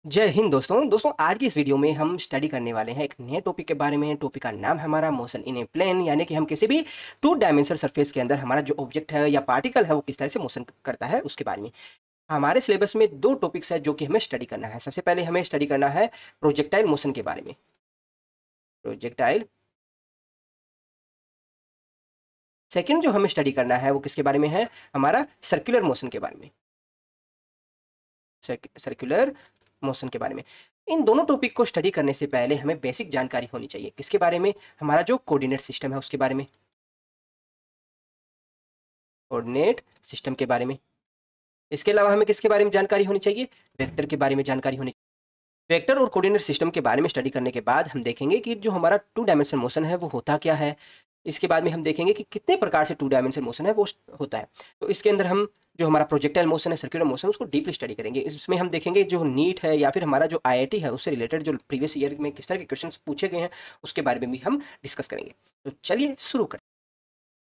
जय हिंद दोस्तों। आज की इस वीडियो में हम स्टडी करने वाले हैं एक नए टॉपिक के बारे में। टॉपिक का नाम है हमारा मोशन इन ए प्लेन, यानी कि हम किसी भी टू डायमेंशनल सरफेस के अंदर हमारा जो ऑब्जेक्ट है या पार्टिकल है वो किस तरह से मोशन करता है उसके बारे में। हमारे सिलेबस में दो टॉपिक्स है जो कि हमें स्टडी करना है। सबसे पहले हमें स्टडी करना है प्रोजेक्टाइल मोशन के बारे में। प्रोजेक्टाइल। सेकेंड जो हमें स्टडी करना है वो किसके बारे में है, हमारा सर्कुलर मोशन के बारे में। सर्कुलर मोशन के बारे में। इन दोनों टॉपिक को स्टडी करने से पहले हमें बेसिक जानकारी होनी चाहिए किसके बारे में, हमारा जो कोऑर्डिनेट सिस्टम है उसके बारे में। कोऑर्डिनेट सिस्टम के बारे में। इसके अलावा हमें किसके बारे में जानकारी होनी चाहिए, वेक्टर के बारे में जानकारी होनी। वेक्टर और कोऑर्डिनेट सिस्टम के बारे में स्टडी करने के बाद हम देखेंगे कि जो हमारा टू डायमेंशन मोशन है वो होता क्या है। इसके बाद में हम देखेंगे कि कितने प्रकार से टू डायमेंशन मोशन है वो होता है। तो इसके अंदर हम जो हमारा प्रोजेक्टाइल मोशन है, सर्कुलर मोशन, उसको डीपली स्टडी करेंगे। इसमें हम देखेंगे जो नीट है या फिर हमारा जो आईआईटी है उससे रिलेटेड जो प्रीवियस ईयर में किस तरह के क्वेश्चंस पूछे गए हैं उसके बारे में भी हम डिस्कस करेंगे। तो चलिए शुरू करते हैं।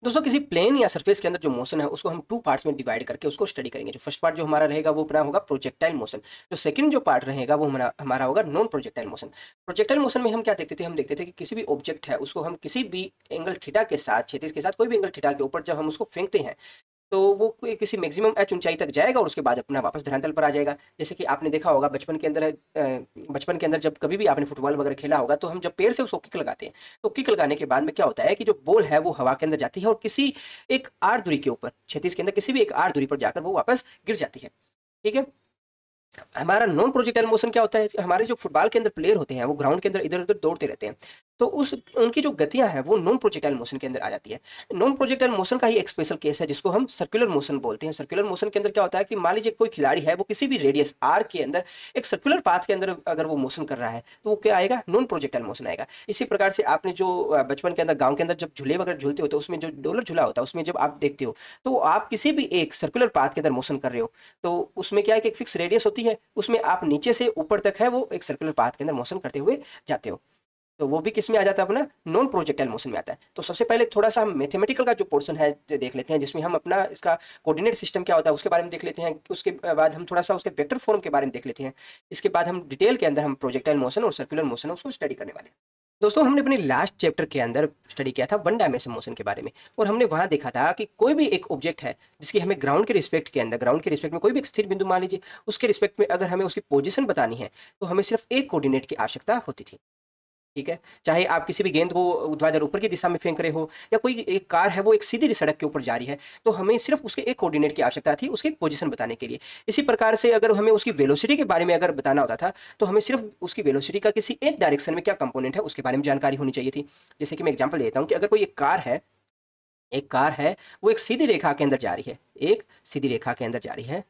दोस्तों, किसी प्लेन या सरफेस के अंदर जो मोशन है उसको हम टू पार्ट्स में डिवाइड करके उसको स्टडी करेंगे। जो फर्स्ट पार्ट जो हमारा रहेगा वो अपना होगा प्रोजेक्टाइल मोशन। जो सेकंड जो पार्ट रहेगा वो हमारा होगा non projectile motion. Projectile motion में हम क्या देखते थे, हम देखते थे कि किसी भी ऑब्जेक्ट है उसको हम किसी भी एंगल थीटा के साथ, क्षैतिज के साथ कोई भी एंगल थीटा के ऊपर जब हम उसको फेंकते हैं तो वो किसी मैक्सिमम एच ऊंचाई तक जाएगा और उसके बाद अपना वापस धरातल पर आ जाएगा। जैसे कि आपने देखा होगा बचपन के अंदर जब कभी भी आपने फुटबॉल वगैरह खेला होगा तो हम जब पैर से उसको किक लगाते हैं तो किक लगाने के बाद में क्या होता है कि जो बॉल है वो हवा के अंदर जाती है और किसी एक आर दूरी के ऊपर, क्षैतिज के अंदर किसी भी एक आर दूरी पर जाकर वो वापस गिर जाती है। ठीक है। हमारा नॉन प्रोजेक्टाइल मोशन क्या होता है, हमारे जो फुटबॉल के अंदर प्लेयर होते हैं वो ग्राउंड के अंदर इधर उधर दौड़ते रहते हैं, तो उस उनकी जो गतियां हैं वो नॉन प्रोजेक्टाइल मोशन के अंदर आ जाती है। नॉन प्रोजेक्टाइल मोशन का ही एक स्पेशल केस है जिसको हम सर्कुलर मोशन बोलते हैं। सर्कुलर मोशन के अंदर क्या होता है कि मान लीजिए कोई खिलाड़ी है वो किसी भी रेडियस आर के अंदर एक सर्कुलर पाथ के अंदर अगर वो मोशन कर रहा है तो वो क्या आएगा, नॉन प्रोजेक्टाइल मोशन आएगा। इसी प्रकार से आपने जो बचपन के अंदर गाँव के अंदर जब झूले वगैरह झूलते हो तो उसमें जो डोलर झूला होता है उसमें जब आप देखते हो तो आप किसी भी एक सर्कुलर पाथ के अंदर मोशन कर रहे हो तो उसमें क्या है कि एक फिक्स रेडियस होती है, उसमें आप नीचे से ऊपर तक है वो एक सर्कुलर पाथ के अंदर मोशन करते हुए जाते हो। तो वो भी किस में आ जाता है, अपना नॉन प्रोजेक्टाइल मोशन में आता है। तो सबसे पहले थोड़ा सा हम मैथमेटिकल का जो पोर्शन है देख लेते हैं जिसमें हम अपना इसका कोऑर्डिनेट सिस्टम क्या होता है उसके बारे में देख लेते हैं। उसके बाद हम थोड़ा सा उसके वेक्टर फॉर्म के बारे में देख लेते हैं। इसके बाद हम डिटेल के अंदर हम प्रोजेक्टाइल मोशन और सर्कुलर मोशन है उसको स्टडी करने वाले हैं। दोस्तों, हमने अपने लास्ट चैप्टर के अंदर स्टडी किया था वन डायमेंशन मोशन के बारे में और हमने वहां देखा था कि कोई भी एक ऑब्जेक्ट है जिसकी हमें ग्राउंड के रिस्पेक्ट के अंदर, ग्राउंड के रिस्पेक्ट में कोई भी एक स्थिर बिंदु मान लीजिए, उसके रिस्पेक्ट में अगर हमें उसकी पोजीशन बतानी है तो हमें सिर्फ एक कोऑर्डिनेट की आवश्यकता होती थी। ठीक है। चाहे आप किसी भी गेंद को ऊर्ध्वाधर ऊपर की दिशा में फेंक रहे हो या कोई एक कार है वो एक सीधी सड़क के ऊपर जा रही है तो हमें सिर्फ उसके एक कोऑर्डिनेट की आवश्यकता थी उसकी पोजीशन बताने के लिए। इसी प्रकार से अगर हमें उसकी वेलोसिटी के बारे में अगर बताना होता था तो हमें सिर्फ उसकी वेलोसिटी का किसी एक डायरेक्शन में क्या कंपोनेंट है उसके बारे में जानकारी होनी चाहिए थी। जैसे कि मैं एग्जाम्पल देता हूँ कि अगर कोई एक कार है वो एक सीधी रेखा के अंदर जा रही है, एक सीधी रेखा के अंदर जा रही है।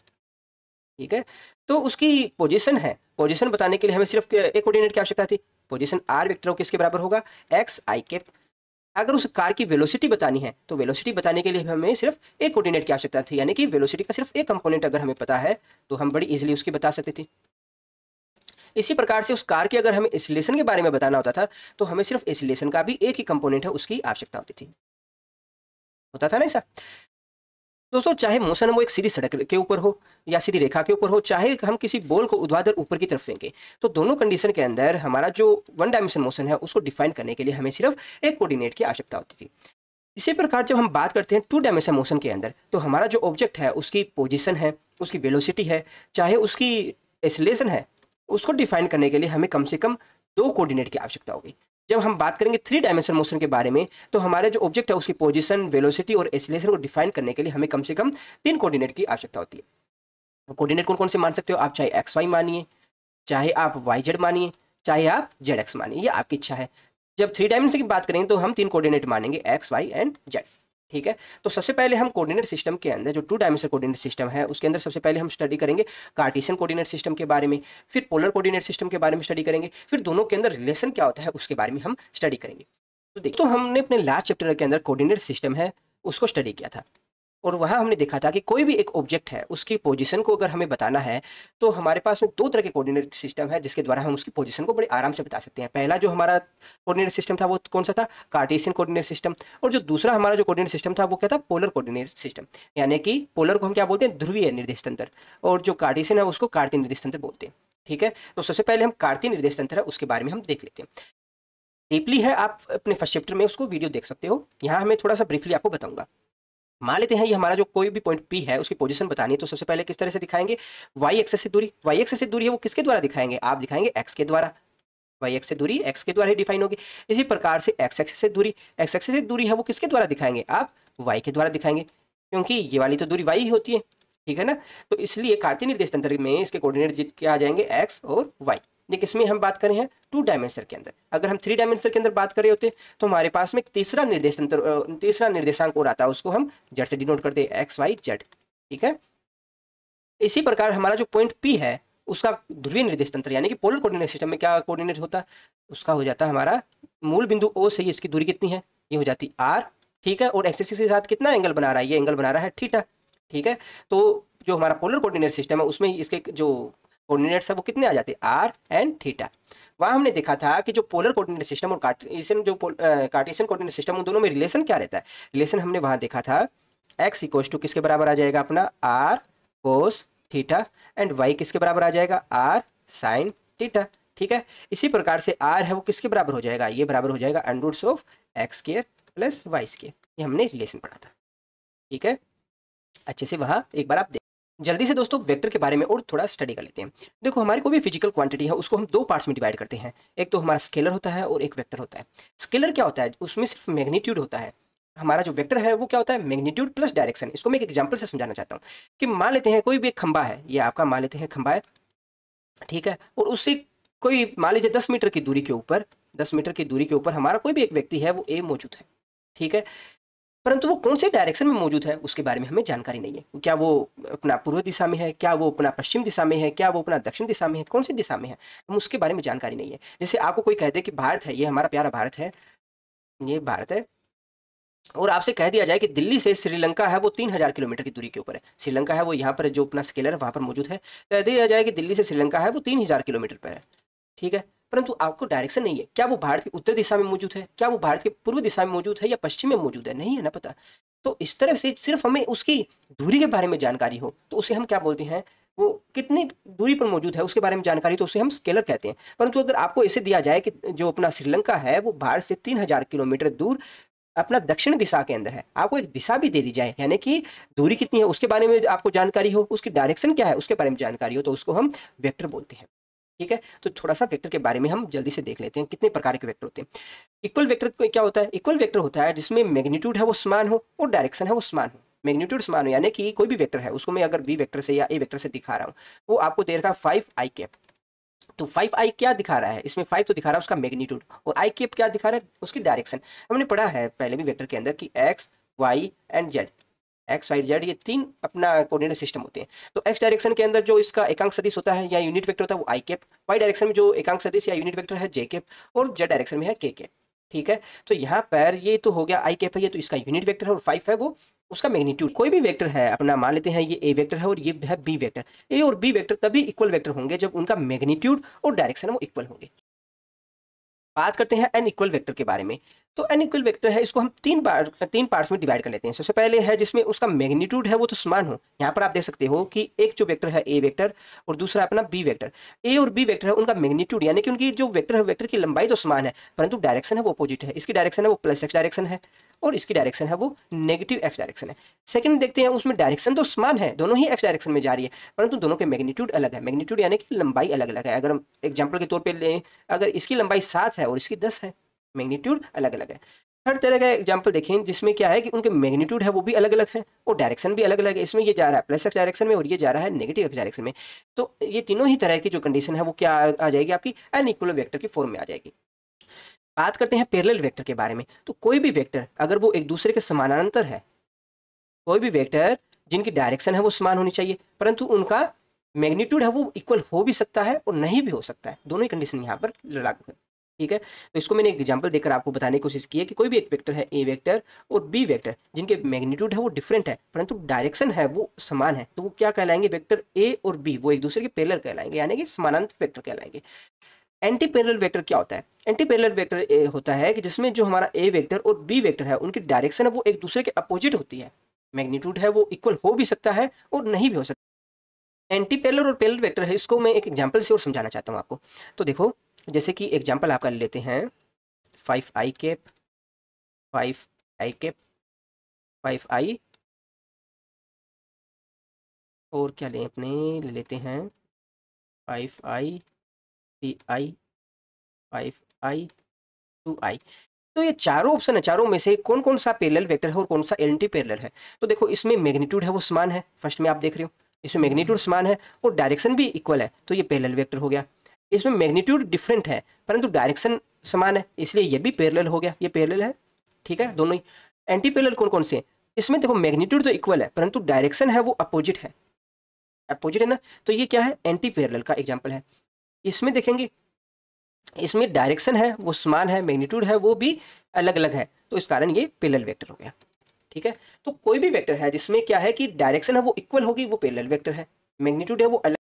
ठीक है। तो उसकी पोजीशन है, पोजीशन बताने के लिए हमें सिर्फ एक कोऑर्डिनेट की आवश्यकता थी। पोजीशन आर वेक्टर किसके बराबर होगा, एक्स आई कैप। अगर उस कार की वेलोसिटी बतानी है तो वेलोसिटी बताने के लिए हमें सिर्फ एक कोऑर्डिनेट की आवश्यकता थी, यानी कि वेलोसिटी का सिर्फ एक कंपोनेंट अगर हमें पता है तो हम बड़ी इजीली उसकी बता सकते थे। इसी प्रकार से उस कार के अगर हमें एक्सीलरेशन के बारे में बताना होता था तो हमें सिर्फ एक्सीलरेशन का भी एक ही कंपोनेंट है उसकी आवश्यकता होती थी। होता था ना ऐसा। दोस्तों, चाहे मोशन वो एक सीधी सड़क के ऊपर हो या सीधी रेखा के ऊपर हो, चाहे हम किसी बॉल को ऊर्ध्वाधर ऊपर की तरफ फेंकें, तो दोनों कंडीशन के अंदर हमारा जो वन डायमेंशन मोशन है उसको डिफाइन करने के लिए हमें सिर्फ एक कोऑर्डिनेट की आवश्यकता होती थी। इसी प्रकार जब हम बात करते हैं टू डायमेंशन मोशन के अंदर तो हमारा जो ऑब्जेक्ट है उसकी पोजिशन है, उसकी वेलोसिटी है, चाहे उसकी एक्सीलरेशन है, उसको डिफाइन करने के लिए हमें कम से कम दो कोऑर्डिनेट की आवश्यकता होगी। जब हम बात करेंगे थ्री डायमेंशन मोशन के बारे में तो हमारे जो ऑब्जेक्ट है उसकी पोजीशन, वेलोसिटी और एक्सीलरेशन को डिफाइन करने के लिए हमें कम से कम तीन कोऑर्डिनेट की आवश्यकता होती है। कोऑर्डिनेट कौन कौन से मान सकते हो आप, चाहे एक्स वाई मानिए, चाहे आप वाई जेड मानिए, चाहे आप जेड एक्स मानिए, ये आपकी इच्छा है। जब थ्री डायमेंशन की बात करेंगे तो हम तीन कोऑर्डिनेट मानेंगे, एक्स वाई एंड जेड। ठीक है। तो सबसे पहले हम कोऑर्डिनेट सिस्टम के अंदर जो टू डायमेंशनल कोऑर्डिनेट सिस्टम है उसके अंदर सबसे पहले हम स्टडी करेंगे कार्टेशियन कोऑर्डिनेट सिस्टम के बारे में, फिर पोलर कोऑर्डिनेट सिस्टम के बारे में स्टडी करेंगे, फिर दोनों के अंदर रिलेशन क्या होता है उसके बारे में हम स्टडी करेंगे। तो देखो, तो हमने अपने लास्ट चैप्टर के अंदर कोऑर्डिनेट सिस्टम है उसको स्टडी किया था और वहाँ हमने देखा था कि कोई भी एक ऑब्जेक्ट है उसकी पोजीशन को अगर हमें बताना है तो हमारे पास में दो तरह के कोऑर्डिनेट सिस्टम है जिसके द्वारा हम उसकी पोजीशन को बड़े आराम से बता सकते हैं। पहला जो हमारा कोऑर्डिनेट सिस्टम था वो कौन सा था, कार्टेशियन कोऑर्डिनेट सिस्टम। और जो दूसरा हमारा जो कोऑर्डिनेट सिस्टम था वो क्या था, पोलर कोऑर्डिनेट सिस्टम। यानी कि पोलर को हम क्या बोलते हैं, ध्रुवीय निर्देश तंत्र, और जो कार्टेशियन है उसको कार्तीय निर्देश तंत्र बोलते हैं। ठीक है, तो सबसे पहले हम कार्तीय निर्देश तंत्र है उसके बारे में हम देख लेते हैं। डीपली है, आप अपने फर्स्ट चैप्टर में उसको वीडियो देख सकते हो, यहाँ हमें थोड़ा सा ब्रीफली आपको बताऊंगा। मान लेते हैं ये हमारा जो कोई भी पॉइंट पी है उसकी पोजीशन बतानी है, तो सबसे पहले किस तरह से दिखाएंगे, वाई एक्सेस से दूरी, वाई एक्सेस से दूरी है वो किसके द्वारा दिखाएंगे, आप दिखाएंगे एक्स के द्वारा, वाई एक्स से दूरी एक्स के द्वारा ही डिफाइन होगी। इसी प्रकार से एक्स एक्सेस से दूरी, एक्स एक्सेस से दूरी है वो किसके द्वारा दिखाएंगे, आप वाई के द्वारा दिखाएंगे, क्योंकि ये वाली तो दूरी वाई ही होती है, ठीक है ना। तो इसलिए कार्तीय निर्देश तंत्र में इसके कोऑर्डिनेट जीत के आ जाएंगे एक्स और वाई। ये किसमें हम बात करें हैं, 2 डायमेंशन के अंदर। अगर हम 3 डायमेंशन के अंदर बात कर रहे होते तो हमारे पास में तीसरा निर्देश तंत्र, तीसरा निर्देशांक और आता है, उसको हम जेड से डिनोट करते हैं, एक्स वाई जेड, ठीक है। इसी प्रकार हमारा जो पॉइंट पी है उसका ध्रुवीय निर्देश तंत्र यानी कि पोलर कोऑर्डिनेट सिस्टम में क्या कोऑर्डिनेट होता है, उसका हो जाता है हमारा मूल बिंदु ओ से इसकी दूरी कितनी है, ये हो जाती आर, ठीक है। और एक्सिस के साथ कितना एंगल बना रहा है, ये एंगल बना रहा है थीटा, ठीक है। तो जो हमारा पोलर कोऑर्डिनेट सिस्टम है उसमें इसके जो कोऑर्डिनेट्स है वो कितने आ जाते हैं, आर एंड थीटा। वहाँ हमने देखा था कि जो पोलर कोऑर्डिनेट सिस्टम और कार्टेशियन कार्टेशियन कोऑर्डिनेट सिस्टम उन दोनों में रिलेशन क्या रहता है, रिलेशन हमने वहाँ देखा था एक्स इक्वल्स टू किसके बराबर आ जाएगा अपना R cos theta and Y किसके बराबर आ जाएगा आर साइन थीटा, ठीक है। इसी प्रकार से आर है वो किसके बराबर हो जाएगा, ये बराबर हो जाएगा under roots of X square plus Y square, ये हमने रिलेशन पढ़ा था, ठीक है। अच्छे से वहाँ एक बार आप देख। जल्दी से दोस्तों वेक्टर के बारे में और थोड़ा स्टडी कर लेते हैं। देखो हमारी कोई भी फिजिकल क्वांटिटी है उसको हम 2 पार्ट्स में डिवाइड करते हैं, एक तो हमारा स्केलर होता है और एक वेक्टर होता है। स्केलर क्या होता है, उसमें सिर्फ मैग्नीट्यूड होता है, हमारा जो वेक्टर है वो क्या होता है, मैग्नीट्यूड प्लस डायरेक्शन। इसको मैं एक एग्जांपल से समझाना चाहता हूँ कि मान लेते हैं कोई भी एक खंबा है, ये आपका मान लेते हैं खंबा है, ठीक है, और उससे कोई मान लीजिए 10 मीटर की दूरी के ऊपर, 10 मीटर की दूरी के ऊपर हमारा कोई भी एक व्यक्ति है वो ए मौजूद है, ठीक है। परंतु वो कौन से डायरेक्शन में मौजूद है उसके बारे में हमें जानकारी नहीं है, क्या वो अपना पूर्व दिशा में है, क्या वो अपना पश्चिम दिशा में है, क्या वो अपना दक्षिण दिशा में है, कौन सी दिशा में है, हम उसके बारे में जानकारी नहीं है। जैसे आपको कोई कह दे कि भारत है, ये हमारा प्यारा भारत है, ये भारत है, और आपसे कह दिया जाए कि दिल्ली से श्रीलंका है वो 3000 किलोमीटर की दूरी के ऊपर है, श्रीलंका है वो यहाँ पर जो अपना स्केलर है वहाँ पर मौजूद है, कह दिया जाए कि दिल्ली से श्रीलंका है वो 3000 किलोमीटर पर है, ठीक है। परंतु आपको डायरेक्शन नहीं है, क्या वो भारत की उत्तर दिशा में मौजूद है, क्या वो भारत के पूर्व दिशा में मौजूद है या पश्चिम में मौजूद है, नहीं है ना पता। तो इस तरह से सिर्फ हमें उसकी दूरी के बारे में जानकारी हो तो उसे हम क्या बोलते हैं, वो कितनी दूरी पर मौजूद है उसके बारे में जानकारी, तो उसे हम स्केलर कहते हैं। परंतु अगर आपको इसे दिया जाए कि जो अपना श्रीलंका है वो भारत से 3000 किलोमीटर दूर अपना दक्षिण दिशा के अंदर है, आपको एक दिशा भी दे दी जाए यानी कि दूरी कितनी है उसके बारे में आपको जानकारी हो, उसकी डायरेक्शन क्या है उसके बारे में जानकारी हो, तो उसको हम वेक्टर बोलते हैं, ठीक है। तो थोड़ा सा वेक्टर के बारे में हम जल्दी से देख लेते हैं कितने प्रकार के वेक्टर होते हैं। इक्वल वेक्टर क्या होता है, इक्वल वेक्टर होता है जिसमें मैग्नीट्यूड है वो समान हो और डायरेक्शन है वो समान हो। मैग्नीट्यूड समान हो यानी कि कोई भी वेक्टर है उसको मैं अगर बी वेक्टर से या ए वेक्टर से दिखा रहा हूँ, वो आपको दे रखा 5i कैप, तो 5i क्या दिखा रहा है, इसमें 5 तो दिखा रहा है उसका मैग्नीट्यूड, और i कैप क्या दिखा रहा है उसकी डायरेक्शन। हमने पढ़ा है पहले भी वेक्टर के अंदर कि X Y and Z, X Y Z ये 3 अपना कोऑर्डिनेट सिस्टम होते हैं। तो एक्स डायरेक्शन के अंदर जो इसका एकांक सदिश होता है या यूनिट वेक्टर होता है वो आई कैप, वाई डायरेक्शन में जो एकांक सदिश या यूनिट वेक्टर है जे कैप, और जेड डायरेक्शन में है के कैप, ठीक है। तो यहाँ पर ये तो हो गया आई कैप है, ये तो इसका यूनिट वेक्टर है, और 5 है वो उसका मैग्नीट्यूड। कोई भी वेक्टर है अपना मान लेते हैं ये ए वेक्टर है और ये है बी वेक्टर, ए और बी वेक्टर तभी इक्वल वेक्टर होंगे जब उनका मैग्नीट्यूड और डायरेक्शन है वो इक्वल होंगे। बात करते हैं एन इक्वल वेक्टर के बारे में। तो एन इक्वल वेक्टर है इसको हम 3 पार्ट्स में डिवाइड कर लेते हैं। सबसे पहले है जिसमें उसका मैग्नीट्यूड है वो तो समान हो, यहाँ पर आप देख सकते हो कि एक जो वेक्टर है ए वेक्टर और दूसरा अपना बी वेक्टर। ए और बी वेक्टर है उनका मैग्नीट्यूड यानी कि उनकी जो वेक्टर है वेक्टर की लंबाई तो समान है, परंतु डायरेक्शन है वो अपोजिट है। इसकी डायरेक्शन है वो प्लस एक्स डायरेक्शन है और इसकी डायरेक्शन है वो नेगेटिव एक्स डायरेक्शन है। सेकंड देखते हैं उसमें डायरेक्शन तो समान है, दोनों ही एक्स डायरेक्शन में जा रही है, परंतु दोनों के मैग्नीट्यूड अलग है। मैग्नीट्यूड यानी कि लंबाई अलग अलग है। अगर हम एग्जाम्पल के तौर पर लें, अगर इसकी लंबाई 7 है और इसकी 10 है, मैग्नीट्यूड अलग अलग है। हर तरह का एग्जाम्पल देखें जिसमें क्या है कि उनके मैग्नीट्यूड है वो भी अलग अलग है और डायरेक्शन भी अलग अलग है। इसमें ये जा रहा है प्लस एक्स डायरेक्शन में और ये जा रहा है नेगेटिव एक्स डायरेक्शन में। तो ये तीनों ही तरह की जो कंडीशन है वो क्या आ जाएगी, आपकी अनइक्वल वेक्टर की फॉर्म में आ जाएगी। बात करते हैं पैरेलल वेक्टर के बारे में। तो कोई भी वेक्टर अगर वो एक दूसरे के समानांतर है, कोई भी वेक्टर जिनकी डायरेक्शन है वो समान होनी चाहिए परंतु उनका मैग्नीट्यूड है वो इक्वल हो भी सकता है और नहीं भी हो सकता है, दोनों ही कंडीशन यहाँ पर लागू है, ठीक है। तो इसको मैंने एक एग्जांपल देकर आपको बताने की कोशिश की है कि कोई भी एक वेक्टर है ए वेक्टर और बी वेक्टर जिनके मैग्नीट्यूड है वो डिफरेंट है परंतु डायरेक्शन है वो समान है, तो वो क्या कहलाएंगे, वेक्टर ए और बी वो एक दूसरे के पैरेलल कहलाएंगे यानी कि समानांतर वेक्टर कहलाएंगे। एंटी पैरेलल वेक्टर क्या होता है, एंटी पैरेलल वेक्टर होता है कि जिसमें जो हमारा ए वेक्टर और बी वेक्टर है उनकी डायरेक्शन है वो एक दूसरे के अपोजिट होती है, मैग्नीट्यूड है वो इक्वल हो भी सकता है और नहीं भी हो सकता। एंटी पैरेलल और पैरेलल वेक्टर है, इसको मैं एक एग्जांपल से और समझाना चाहता हूँ आपको। तो देखो, जैसे कि एग्जांपल आपका ले लेते हैं 5i cap 5i cap 5i, और क्या लें अपने, ले लेते हैं 5i 3i 5i 2i। तो ये चारों ऑप्शन है, चारों में से कौन कौन सा पैरेलल वेक्टर है और कौन सा एंटी पैरेलल है। तो देखो, इसमें मैग्नीट्यूड है वो समान है, फर्स्ट में आप देख रहे हो इसमें मैग्नीट्यूड समान है और डायरेक्शन भी इक्वल है, तो ये पैरेलल वेक्टर हो गया। इसमें मैग्नीट्यूड डिफरेंट है परंतु डायरेक्शन समान है, इसलिए ये भी पैरेलल हो गया, ये पैरेलल है, ठीक है दोनों ही। एंटी पैरेलल कौन कौन से हैं, इसमें देखो मैग्नीट्यूड तो इक्वल है परंतु डायरेक्शन है वो अपोजिट है, अपोजिट है ना, तो ये क्या है, एंटी पैरेलल का एग्जाम्पल है। इसमें देखेंगे, इसमें डायरेक्शन है वो समान है, मैग्नीट्यूड है वो भी अलग अलग है, तो इस कारण ये पैरेलल वेक्टर हो गया, ठीक है। तो कोई भी वेक्टर है जिसमें क्या है कि डायरेक्शन है वो इक्वल होगी, वो पैरेलल वेक्टर है, मैग्नीट्यूड है वो अलग।